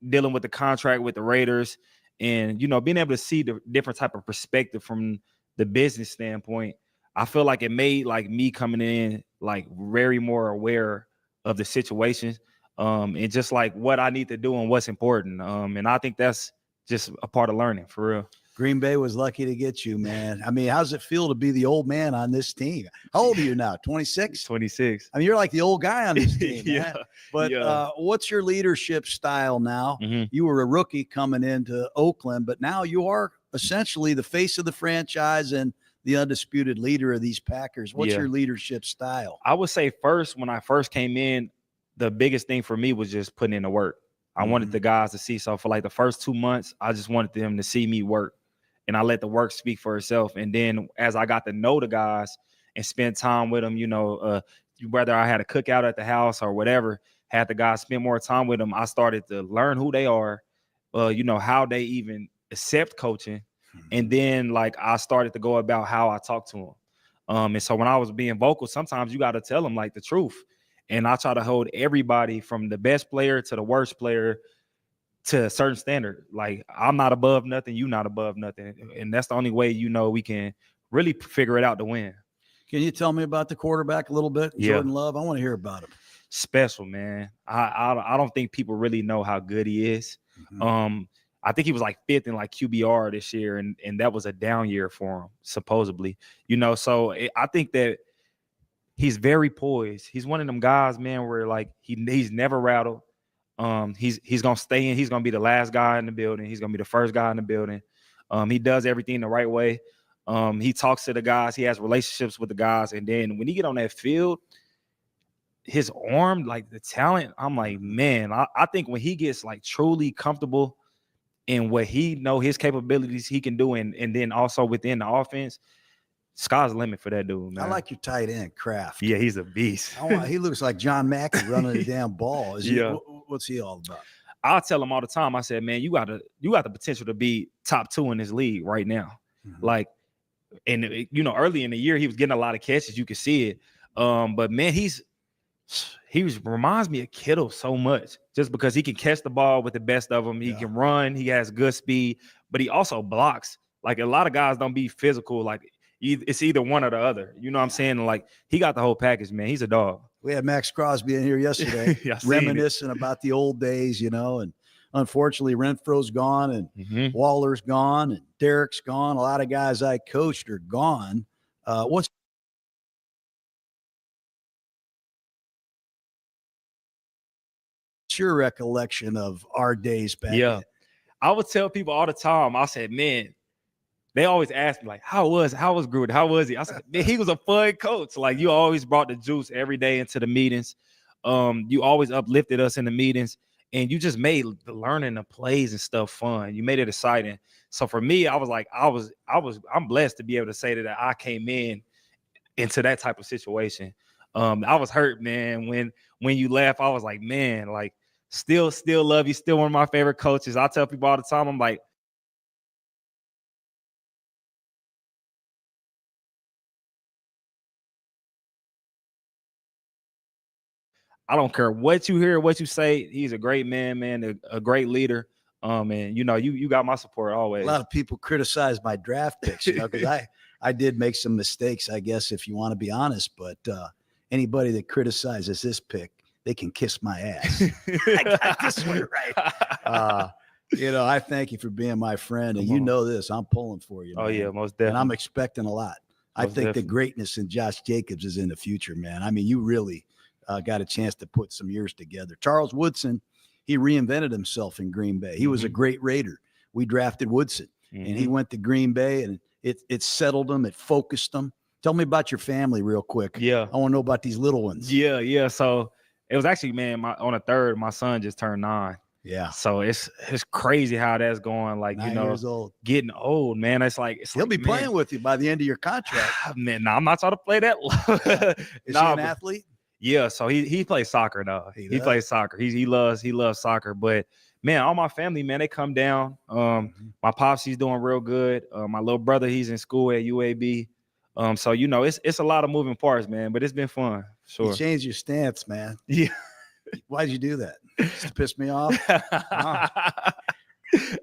dealing with the contract with the Raiders, and you know, being able to see the different type of perspective from the business standpoint. I feel like it made like me coming in like very more aware of the situation, and just like what I need to do and what's important. And I think that's just a part of learning, for real. Green Bay was lucky to get you, man. I mean, how's it feel to be the old man on this team? How old are you now? 26? 26. I mean, you're like the old guy on this team, Yeah. man. But Yeah. What's your leadership style now? Mhm. You were a rookie coming into Oakland, but now you are essentially the face of the franchise and the undisputed leader of these Packers. What's Yeah. your leadership style? I would say when I first came in, the biggest thing for me was just putting in the work. I wanted the guys to see. So for like the first 2 months, I just wanted them to see me work, and I let the work speak for itself. And then as I got to know the guys and spend time with them, you know, whether I had a cookout at the house or whatever, had the guys spend more time with them, I started to learn who they are, you know, how they even accept coaching. And then like I started to go about how I talk to them. And so when I was being vocal, sometimes you got to tell them like the truth. And I try to hold everybody from the best player to the worst player to a certain standard. Like I'm not above nothing, you not above nothing. And that's the only way, you know, we can really figure it out to win. Can you tell me about the quarterback a little bit? Yeah. Jordan Love. I want to hear about him. Special, man. I don't think people really know how good he is. I think he was like 5th in like QBR this year, and that was a down year for him, supposedly. You know, so I think that he's very poised. He's one of them guys, man, where like he's never rattled. He's gonna stay in. He's gonna be the last guy in the building. He's gonna be the first guy in the building. He does everything the right way. He talks to the guys. He has relationships with the guys, and then when he get on that field, his arm, like the talent, I'm like, man, I think when he gets like truly comfortable in what he know his capabilities he can do, and then also within the offense, sky's the limit for that dude, man. I like your tight end, Kraft. Yeah, he's a beast. He looks like John Mackey running the damn ball. Yeah. What's he all about? I tell him all the time, I said, man, you got the potential to be top 2 in this league right now. Like, and you know, early in the year, he was getting a lot of catches. You could see it. But man, he reminds me of Kittle so much, just because he can catch the ball with the best of them. He can run. He has good speed, but he also blocks. Like a lot of guys don't be physical. Like it's either one or the other. You know what I'm saying? Like he got the whole package, man. He's a dog. We had Max Crosby in here yesterday, Yeah, reminiscing about the old days, you know, and unfortunately Renfro's gone and Waller's gone and Derek's gone. A lot of guys I coached are gone. What's your recollection of our days back then? I would tell people all the time, I said, man, they always ask me like, how was Gruden? How was he? I said, man, he was a fun coach. Like you always brought the juice every day into the meetings. You always uplifted us in the meetings, and you just made the learning the plays and stuff fun. You made it exciting. So for me, I was like, I'm blessed to be able to say that I came into that type of situation. I was hurt, man. When you left, I was like, man, like still love you. Still one of my favorite coaches. I tell people all the time, I'm like, I don't care what you hear, what you say. He's a great man, a great leader. And you know, you got my support always. A lot of people criticize my draft picks, you know, because I did make some mistakes, I guess, if you want to be honest. But anybody that criticizes this pick, they can kiss my ass. I got this one right. You know, I thank you for being my friend, and you know this. I'm pulling for you. Oh man. yeah, most definitely. And I'm expecting a lot. I Most think definitely. the greatness in Josh Jacobs is in the future, man. I mean, you really got a chance to put some years together. Charles Woodson, he reinvented himself in Green Bay. He was a great Raider. We drafted Woodson, and he went to Green Bay, and it settled him. It focused him. Tell me about your family real quick. Yeah. I want to know about these little ones. Yeah. So It was actually, man, on the 3rd, my son just turned 9. Yeah. So it's crazy how that's going. Like, 9 you know, years old. getting old, man. He'll be playing with you by the end of your contract. Man, nah, I'm not trying to play that low. Is he an athlete? Yeah, so he plays soccer though. He plays soccer. He loves soccer. But man, all my family, man, they come down. My pops, he's doing real good. My little brother, he's in school at UAB. So you know, it's a lot of moving parts, man. But it's been fun. Sure. You changed your stance, man. Yeah. Why'd you do that? Just to piss me off?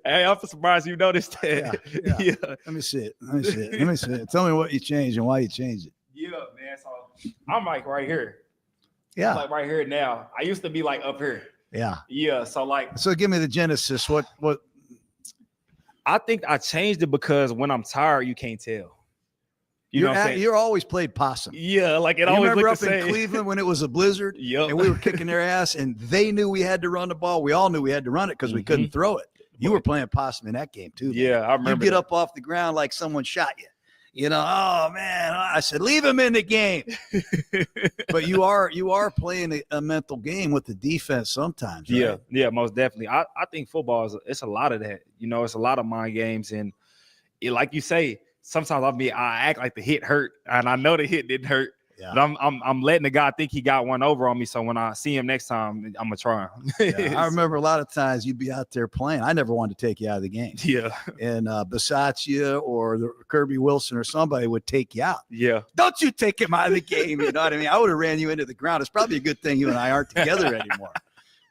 Hey, I'm surprised you noticed that. Yeah. Let me see it. Tell me what you changed and why you changed it. Yeah, man. So I'm like right here. Yeah. I'm like right here now. I used to be like up here. Yeah. Yeah. So give me the genesis. What I think I changed it because when I'm tired, you can't tell. You know what I'm saying? You're always played possum. Yeah, like it you always remember looked up the in same. Cleveland when it was a blizzard and we were kicking their ass and they knew we had to run the ball. We all knew we had to run it because we couldn't throw it. You were playing possum in that game too. Man. Yeah, I remember. You get up off the ground like someone shot you. You know, oh man, I said, leave him in the game. But you are playing a mental game with the defense sometimes. Right? Yeah, most definitely. I think football it's a lot of that. You know, it's a lot of mind games, and like you say, sometimes I act like the hit hurt, and I know the hit didn't hurt. Yeah. But I'm letting the guy think he got one over on me. So when I see him next time, I'm gonna try him. Yeah, I remember a lot of times you'd be out there playing. I never wanted to take you out of the game. Yeah. And Bisaccia or Kirby Wilson or somebody would take you out. Yeah. Don't you take him out of the game. You know what I mean? I would have ran you into the ground. It's probably a good thing you and I aren't together anymore.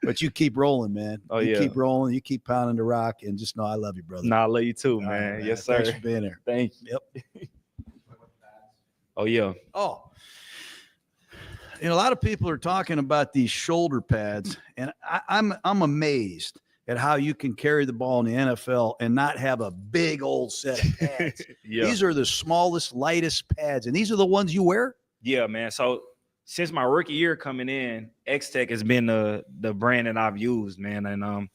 But you keep rolling, man. You keep rolling. You keep pounding the rock, and just know I love you, brother. Nah, I love you too, man. Man. Yes, sir. Thanks for being here. Thank you. Yep. Oh yeah. Oh. You know, a lot of people are talking about these shoulder pads, and I'm amazed at how you can carry the ball in the NFL and not have a big old set of pads. These are the smallest, lightest pads, and these are the ones you wear? Yeah, man. So since my rookie year coming in, X-Tech has been the brand that I've used, man. And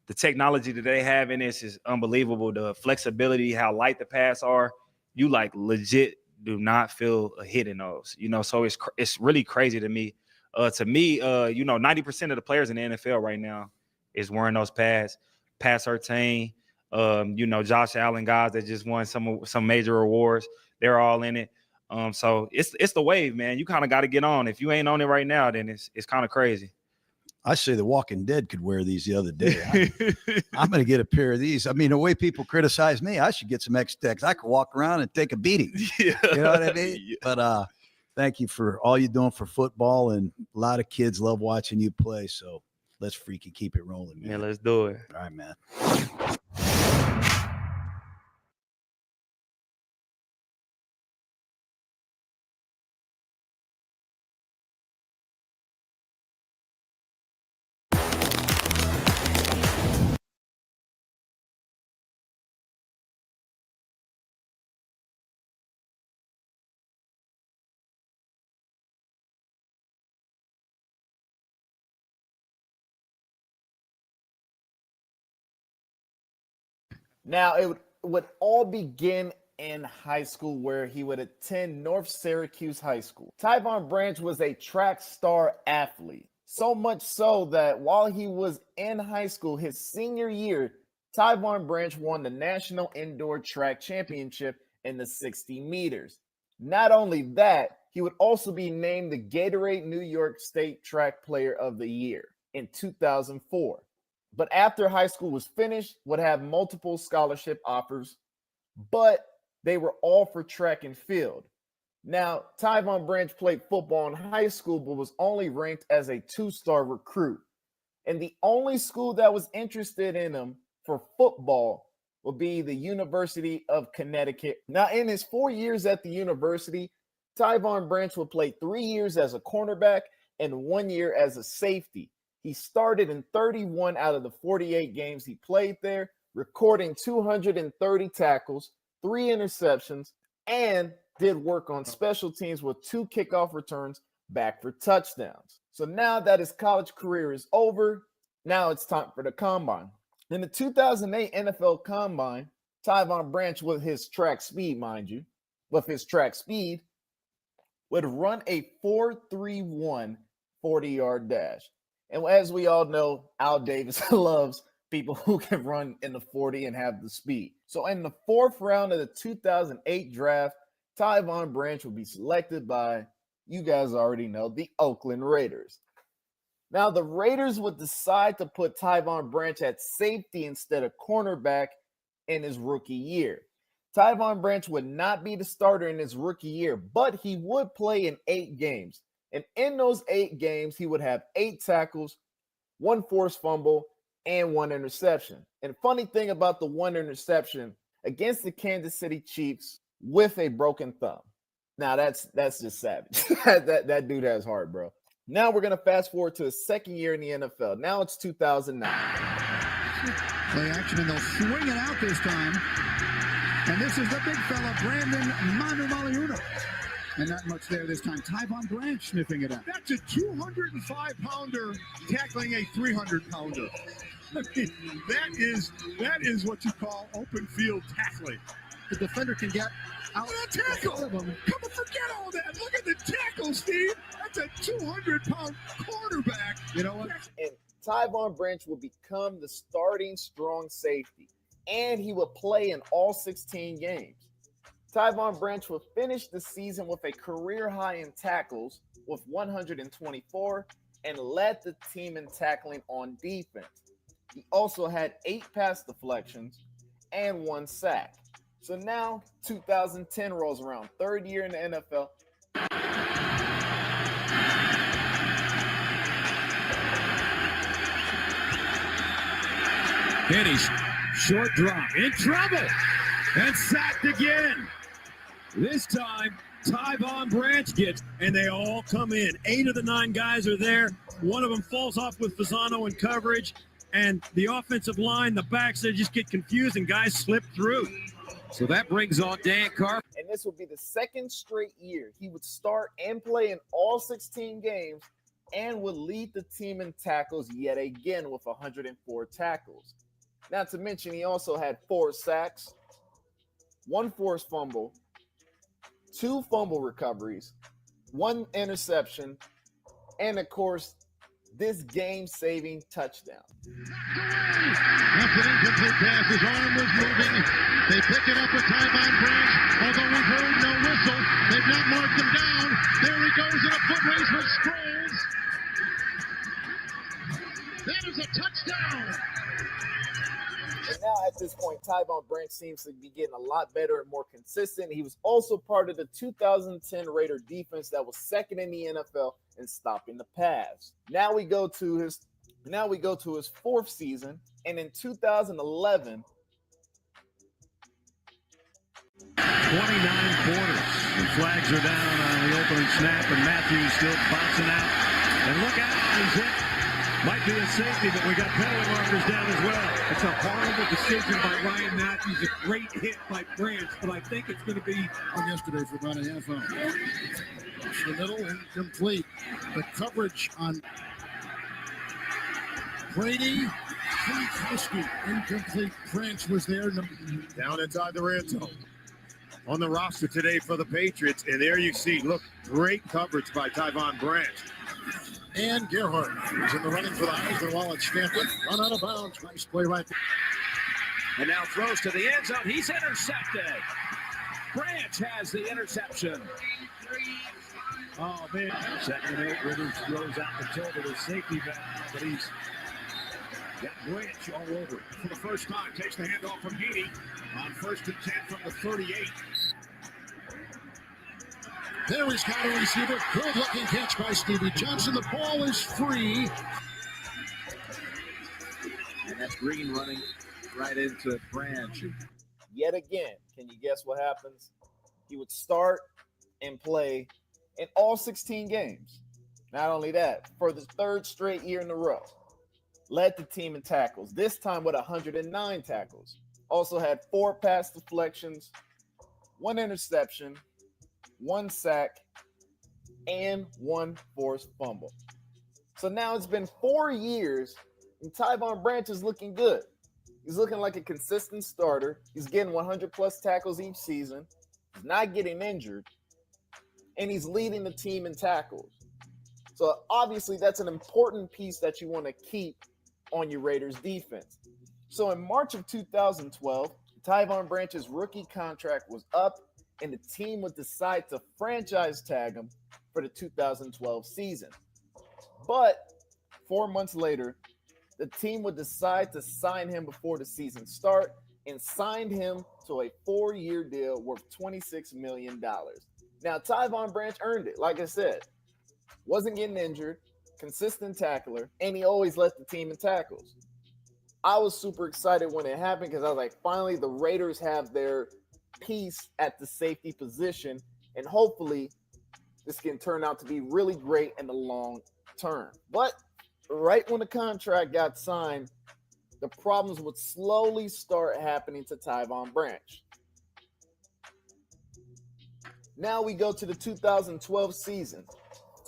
the technology that they have in this is unbelievable. The flexibility, how light the pads are, you like legit do not feel a hit in those, you know, so it's really crazy to me. You know, 90% of the players in the NFL right now is wearing those pads. Pat Surtain, you know, Josh Allen, guys that just won some major awards, they're all in it. So it's the wave, man. You kind of got to get on. If you ain't on it right now, then it's kind of crazy. I say The Walking Dead could wear these the other day. I'm going to get a pair of these. I mean, the way people criticize me, I should get some X-Techs. I could walk around and take a beating. Yeah. You know what I mean? Yeah. But thank you for all you're doing for football, and a lot of kids love watching you play. So let's freaking keep it rolling, man. Yeah, let's do it. All right, man. Now, it would all begin in high school, where he would attend North Syracuse High School. Tyvon Branch was a track star athlete, so much so that while he was in high school, his senior year, Tyvon Branch won the National Indoor Track Championship in the 60 meters. Not only that, he would also be named the Gatorade New York State Track Player of the Year in 2004. But after high school was finished, would have multiple scholarship offers, but they were all for track and field. Now, Tyvon Branch played football in high school, but was only ranked as a 2-star recruit. And the only school that was interested in him for football would be the University of Connecticut. Now, in his 4 years at the university, Tyvon Branch would play 3 years as a cornerback and 1 year as a safety. He started in 31 out of the 48 games he played there, recording 230 tackles, 3 interceptions, and did work on special teams with 2 kickoff returns back for touchdowns. So now that his college career is over, now it's time for the combine. In the 2008 NFL Combine, Tyvon Branch, with his track speed, mind you, would run a 4.31 40-yard dash. And as we all know, Al Davis loves people who can run in the 40 and have the speed. So in the 4th round of the 2008 draft, Tyvon Branch will be selected by, you guys already know, the Oakland Raiders. Now, the Raiders would decide to put Tyvon Branch at safety instead of cornerback in his rookie year. Tyvon Branch would not be the starter in his rookie year, but he would play in 8 games. And in those 8 games, he would have 8 tackles, 1 forced fumble, and 1 interception. And funny thing about the 1 interception, against the Kansas City Chiefs with a broken thumb. Now that's just savage. that dude has heart, bro. Now we're gonna fast forward to his 2nd year in the NFL. Now it's 2009. Play action, and they'll swing it out this time. And this is the big fella, Brandon Manu. And not much there this time. Tyvon Branch sniffing it out. That's a 205-pounder tackling a 300-pounder. I mean, that is what you call open field tackling. The defender can get out. What a tackle! Come on, forget all that. Look at the tackle, Steve. That's a 200-pound quarterback. You know what? And Tyvon Branch will become the starting strong safety, and he will play in all 16 games. Tyvon Branch will finish the season with a career high in tackles with 124 and led the team in tackling on defense. He also had 8 pass deflections and 1 sack. So now 2010 rolls around, 3rd year in the NFL. Kenny's short drop, in trouble, and sacked again. This time, Tyvon Branch gets, and they all come in. 8 of the 9 guys are there. One of them falls off with Fasano in coverage, and the offensive line, the backs, they just get confused, and guys slip through. So that brings on Dan Carpenter. And this will be the 2nd straight year he would start and play in all 16 games and would lead the team in tackles yet again with 104 tackles. Not to mention, he also had 4 sacks, 1 forced fumble, 2 fumble recoveries, 1 interception, and of course, this game-saving touchdown. That's an incomplete pass. His arm was moving. They pick it up with Tyvon Branch. Although we've heard no whistle, they've not marked him down. There he goes in a foot race with Sproles. That is a touchdown. And now at this point, Tyvon Branch seems to be getting a lot better and more consistent. He was also part of the 2010 Raider defense that was 2nd in the NFL in stopping the pass. Now we go to his 4th season, and in 2011, 29 quarters. The flags are down on the opening snap, and Matthews still bouncing out. And look out, he's hit. Might be a safety, but we got penalty markers down as well. It's a horrible decision by Ryan Matthews. A great hit by Branch, but I think it's going to be On yesterday for about a half hour. It's the middle, incomplete. The coverage on Brady, Whiskey, incomplete. Branch was there. Down inside the red zone. On the roster today for the Patriots, and there you see, look, great coverage by Tyvon Branch. And Gerhardt is in the running for the Heisman while it's Stanford. Run out of bounds. Nice play right there. and now throws to the end zone. He's intercepted. Branch has the interception. Oh, man. 2nd and 8. Rivers throws out the toe to the safety valve, but he's got Branch all over it. For the first time, takes the handoff from Heaney on 1st and 10 from the 38. There he's got a receiver. Good looking catch by Stevie Johnson. The ball is free. And that's Green running right into Branch. Yet again, can you guess what happens? He would start and play in all 16 games. Not only that, for the 3rd straight year in a row, led the team in tackles, this time with 109 tackles. Also had 4 pass deflections, 1 interception, 1 sack, and 1 forced fumble. So now it's been 4 years, and Tyvon Branch is looking good. He's looking like a consistent starter. He's getting 100-plus tackles each season. He's not getting injured, and he's leading the team in tackles. So obviously that's an important piece that you want to keep on your Raiders defense. So in March of 2012, Tyvon Branch's rookie contract was up, and the team would decide to franchise tag him for the 2012 season. But 4 months later, the team would decide to sign him before the season start and signed him to a 4-year deal worth $26 million. Now, Tyvon Branch earned it. Like I said, wasn't getting injured, consistent tackler, and he always led the team in tackles. I was super excited when it happened because I was like, finally, the Raiders have their piece at the safety position, and hopefully this can turn out to be really great in the long term. But right when the contract got signed, the problems would slowly start happening to Tyvon Branch. Now we go to the 2012 season.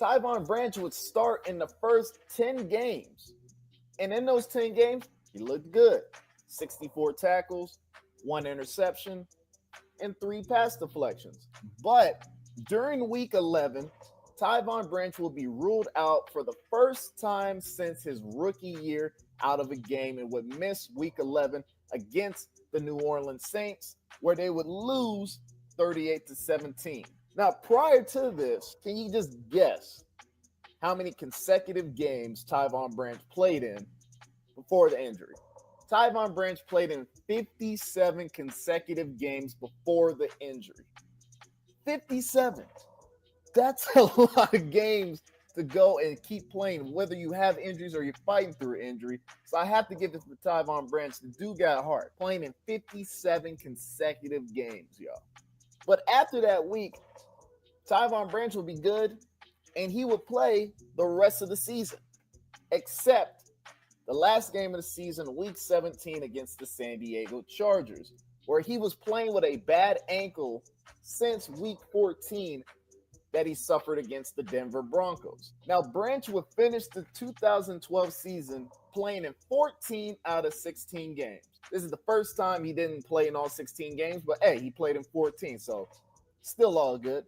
Tyvon Branch would start in the first 10 games. And in those 10 games, he looked good. 64 tackles, 1 interception, and 3 pass deflections. But during week 11, Tyvon Branch will be ruled out for the first time since his rookie year out of a game and would miss week 11 against the New Orleans Saints, where they would lose 38-17. Now, prior to this, can you just guess how many consecutive games Tyvon Branch played in before the injury? Tyvon Branch played in 57 consecutive games before the injury. 57. That's a lot of games to go and keep playing, whether you have injuries or you're fighting through an injury. So I have to give it to Tyvon Branch. The dude got heart, playing in 57 consecutive games, y'all. But after that week, Tyvon Branch would be good, and he would play the rest of the season, except the last game of the season, week 17 against the San Diego Chargers, where he was playing with a bad ankle since week 14 that he suffered against the Denver Broncos. Now, Branch would finish the 2012 season playing in 14 out of 16 games. This is the first time he didn't play in all 16 games, but hey, he played in 14, so still all good.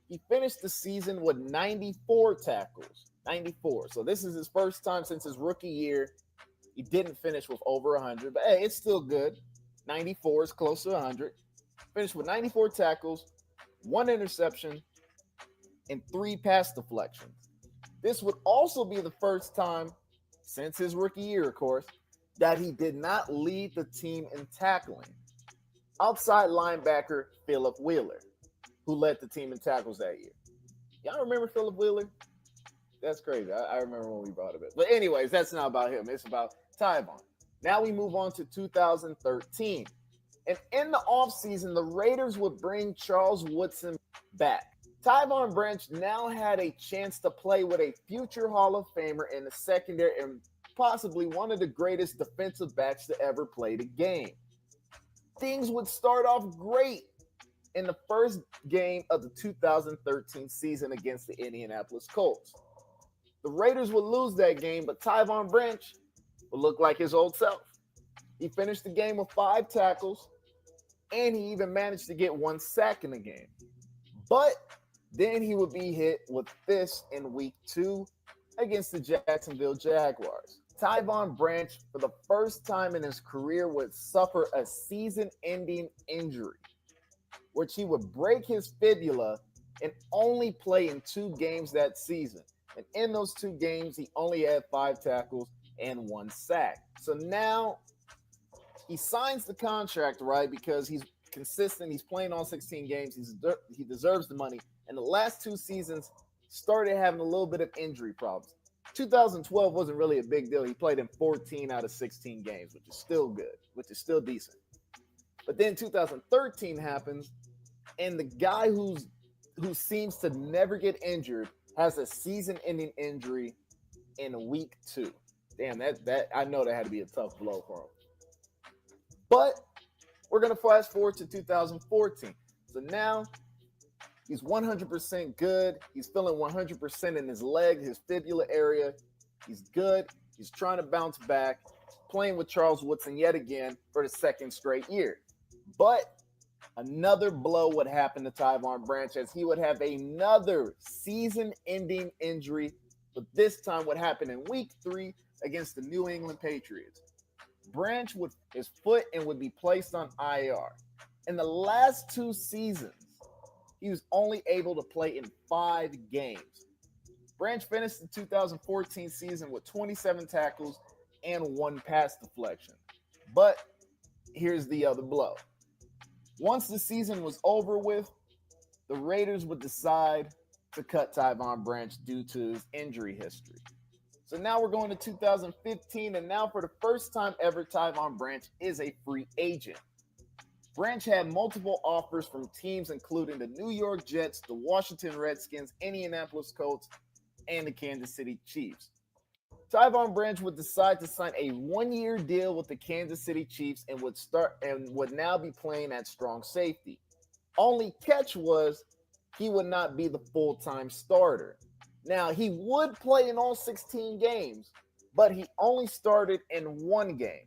He finished the season with 94 tackles. 94. So this is his first time since his rookie year. He didn't finish with over 100, but hey, it's still good. 94 is close to 100. Finished with 94 tackles, 1 interception, and 3 pass deflections. This would also be the first time since his rookie year, of course, that he did not lead the team in tackling. Outside linebacker Philip Wheeler, who led the team in tackles that year. Y'all remember Philip Wheeler? That's crazy. I remember when we brought it up. But anyways, that's not about him. It's about Tyvon. Now we move on to 2013. And in the offseason, the Raiders would bring Charles Woodson back. Tyvon Branch now had a chance to play with a future Hall of Famer in the secondary and possibly one of the greatest defensive backs to ever play the game. Things would start off great in the first game of the 2013 season against the Indianapolis Colts. The Raiders would lose that game, but Tyvon Branch would look like his old self. He finished the game with 5 tackles, and he even managed to get 1 sack in the game. But then he would be hit with this in week 2 against the Jacksonville Jaguars. Tyvon Branch, for the first time in his career, would suffer a season-ending injury, which he would break his fibula and only play in 2 games that season. And in those 2 games, he only had 5 tackles and 1 sack. So now he signs the contract, right, because he's consistent. He's playing all 16 games. He deserves the money. And the last 2 seasons started having a little bit of injury problems. 2012 wasn't really a big deal. He played in 14 out of 16 games, which is still good, which is still decent. But then 2013 happens, and the guy who seems to never get injured has a season-ending injury in week 2. Damn, that I know that had to be a tough blow for him. But we're going to fast forward to 2014. So now he's 100% good. He's feeling 100% in his leg, his fibula area. He's good. He's trying to bounce back, playing with Charles Woodson yet again for the 2nd straight year. But another blow would happen to Tyvon Branch as he would have another season-ending injury But this time, what happened in week 3 against the New England Patriots? Branch would his foot and would be placed on IR. In the last 2 seasons, he was only able to play in 5 games. Branch finished the 2014 season with 27 tackles and 1 pass deflection. But here's the other blow. Once the season was over with, the Raiders would decide to cut Tyvon Branch due to his injury history. So now we're going to 2015, and now for the first time ever, Tyvon Branch is a free agent. Branch had multiple offers from teams including the New York Jets, the Washington Redskins, Indianapolis Colts, and the Kansas City Chiefs. Tyvon Branch would decide to sign a 1-year deal with the Kansas City Chiefs and would now be playing at strong safety. Only catch was he would not be the full-time starter. Now, he would play in all 16 games, but he only started in 1 game.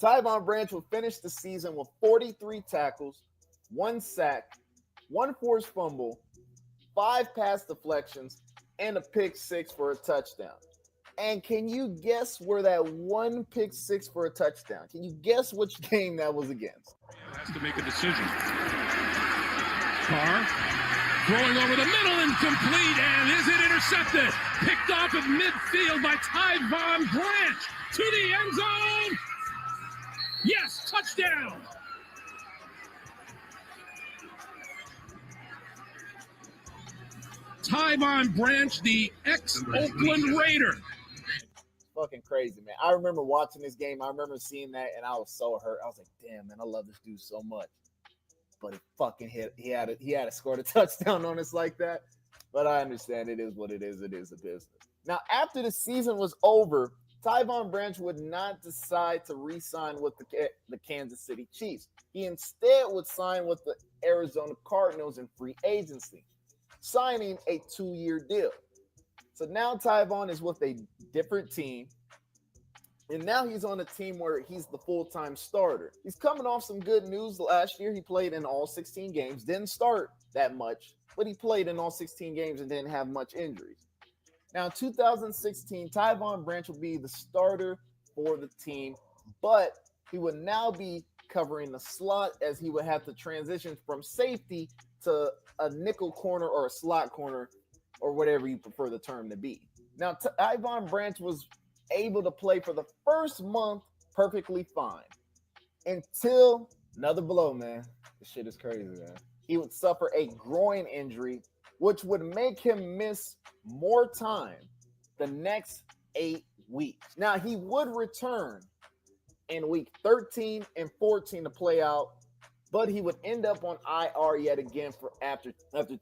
Tyvon Branch would finish the season with 43 tackles, 1 sack, 1 forced fumble, 5 pass deflections, and a pick 6 for a touchdown. And can you guess where that 1 pick 6 for a touchdown? Can you guess which game that was against? Has to make a decision. Carr throwing over the middle, incomplete, and is it intercepted? Picked off at midfield by Tyvon Branch to the end zone. Yes, touchdown. Tyvon Branch, the ex-Oakland Raider. Fucking crazy, man. I remember watching this game. I remember seeing that, and I was so hurt. I was like, damn, man, I love this dude so much. But he fucking hit. He had to score a touchdown on us like that. But I understand it is what it is. It is a business. Now, after the season was over, Tyvon Branch would not decide to re-sign with the Kansas City Chiefs. He instead would sign with the Arizona Cardinals in free agency, signing a 2-year deal. So now Tyvon is with a different team. And now he's on a team where he's the full-time starter. He's coming off some good news. Last year, he played in all 16 games. Didn't start that much, but he played in all 16 games and didn't have much injuries. Now, in 2016, Tyvon Branch will be the starter for the team, but he would now be covering the slot as he would have to transition from safety to a nickel corner or a slot corner or whatever you prefer the term to be. Now, Tyvon Branch was able to play for the first month perfectly fine until another blow, man. This shit is crazy, man. He would suffer a groin injury, which would make him miss more time the next 8 weeks. Now, he would return in week 13 and 14 to play out, but he would end up on IR yet again after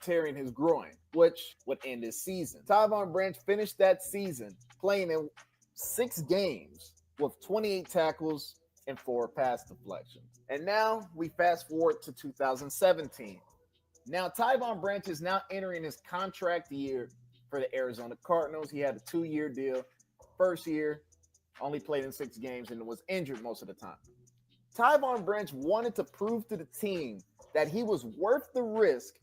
tearing his groin, which would end his season. Tyvon Branch finished that season playing in 6 games with 28 tackles and 4 pass deflections. And now we fast forward to 2017. Now Tyvon Branch is now entering his contract year for the Arizona Cardinals. He had a 2-year deal. First year, only played in 6 games and was injured most of the time. Tyvon Branch wanted to prove to the team that he was worth the risk.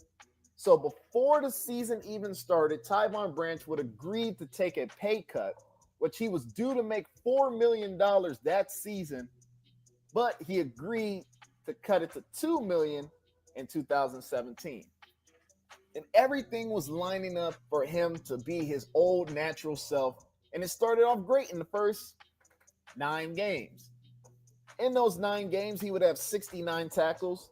So before the season even started, Tyvon Branch would agree to take a pay cut, which he was due to make $4 million that season, but he agreed to cut it to $2 million in 2017. And everything was lining up for him to be his old natural self, and it started off great in the first 9 games. In those 9 games, he would have 69 tackles,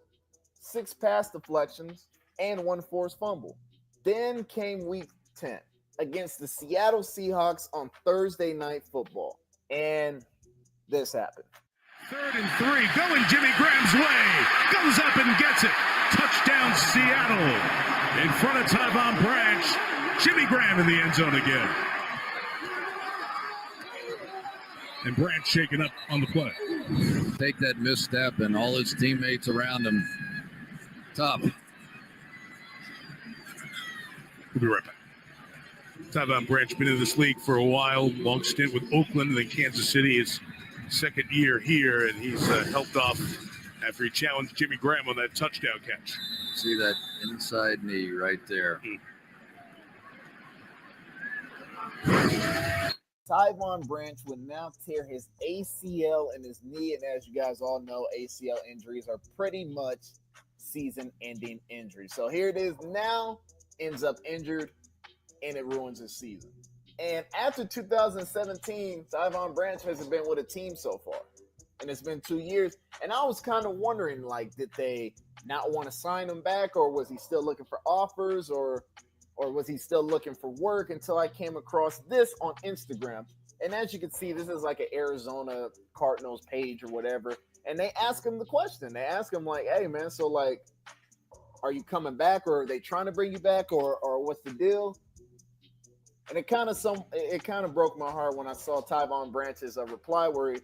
6 pass deflections, and 1 forced fumble. Then came week 10 against the Seattle Seahawks on Thursday Night Football. And this happened. 3rd and 3, going Jimmy Graham's way. Goes up and gets it. Touchdown Seattle. In front of Tyvon Branch. Jimmy Graham in the end zone again. And Branch shaken up on the play. Take that misstep and all his teammates around him. Tough. We'll be right back. Tyvon Branch been in this league for a while. Long stint with Oakland and then Kansas City. His 2nd year here, and he's helped off after he challenged Jimmy Graham on that touchdown catch. See that inside knee right there. Tyvon Branch would now tear his ACL in his knee, and as you guys all know, ACL injuries are pretty much season-ending injuries. So here it is now, ends up injured, and it ruins his season. And after 2017, Tyvon Branch hasn't been with a team so far, and it's been 2 years. And I was kind of wondering, like, did they not want to sign him back, or was he still looking for offers, or was he still looking for work, until I came across this on Instagram. And as you can see, this is like an Arizona Cardinals page or whatever. And they ask him the question. They ask him like, hey, man, so like, are you coming back, or are they trying to bring you back, or what's the deal? And it kind of broke my heart when I saw Tyvon Branch's reply where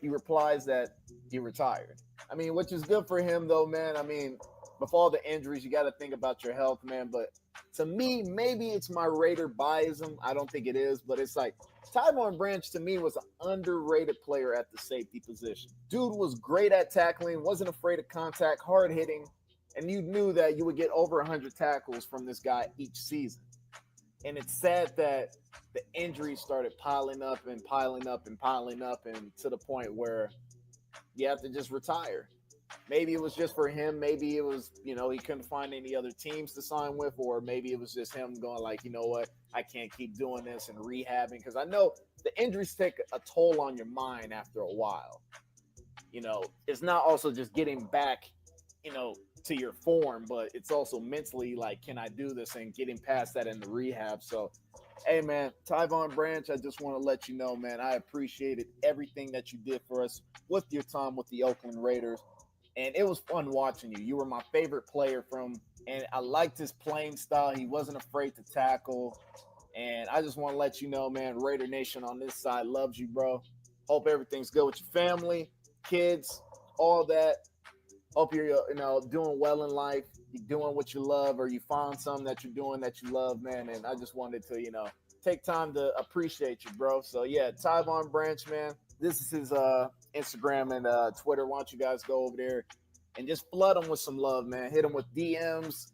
he replies that he retired. I mean, which is good for him though, man. I mean, with all the injuries, you got to think about your health, man. But to me, maybe it's my Raider biasm. I don't think it is, but it's like Tyvon Branch to me was an underrated player at the safety position. Dude was great at tackling, wasn't afraid of contact, hard hitting, and you knew that you would get over 100 tackles from this guy each season. And it's sad that the injuries started piling up and piling up and piling up, and to the point where you have to just retire. Maybe it was just for him. Maybe it was, he couldn't find any other teams to sign with, or maybe it was just him going like, you know what, I can't keep doing this and rehabbing. Because I know the injuries take a toll on your mind after a while. It's not also just getting back, to your form, but it's also mentally like, can I do this, and getting past that in the rehab. So, hey, man, Tyvon Branch, I just want to let you know, man, I appreciated everything that you did for us with your time with the Oakland Raiders. And it was fun watching you. You were my favorite player and I liked his playing style. He wasn't afraid to tackle. And I just want to let you know, man, Raider Nation on this side loves you, bro. Hope everything's good with your family, kids, all that. Hope you're, doing well in life. You're doing what you love, or you found something that you're doing that you love, man. And I just wanted to, take time to appreciate you, bro. So, yeah, Tyvon Branch, man. This is his Instagram and Twitter. Why don't you guys go over there and just flood him with some love, man. Hit him with DMs,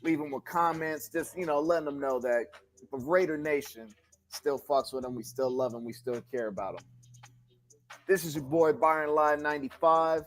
leave him with comments. Just, letting them know that the Raider Nation still fucks with him. We still love him. We still care about him. This is your boy, Byron Live 95.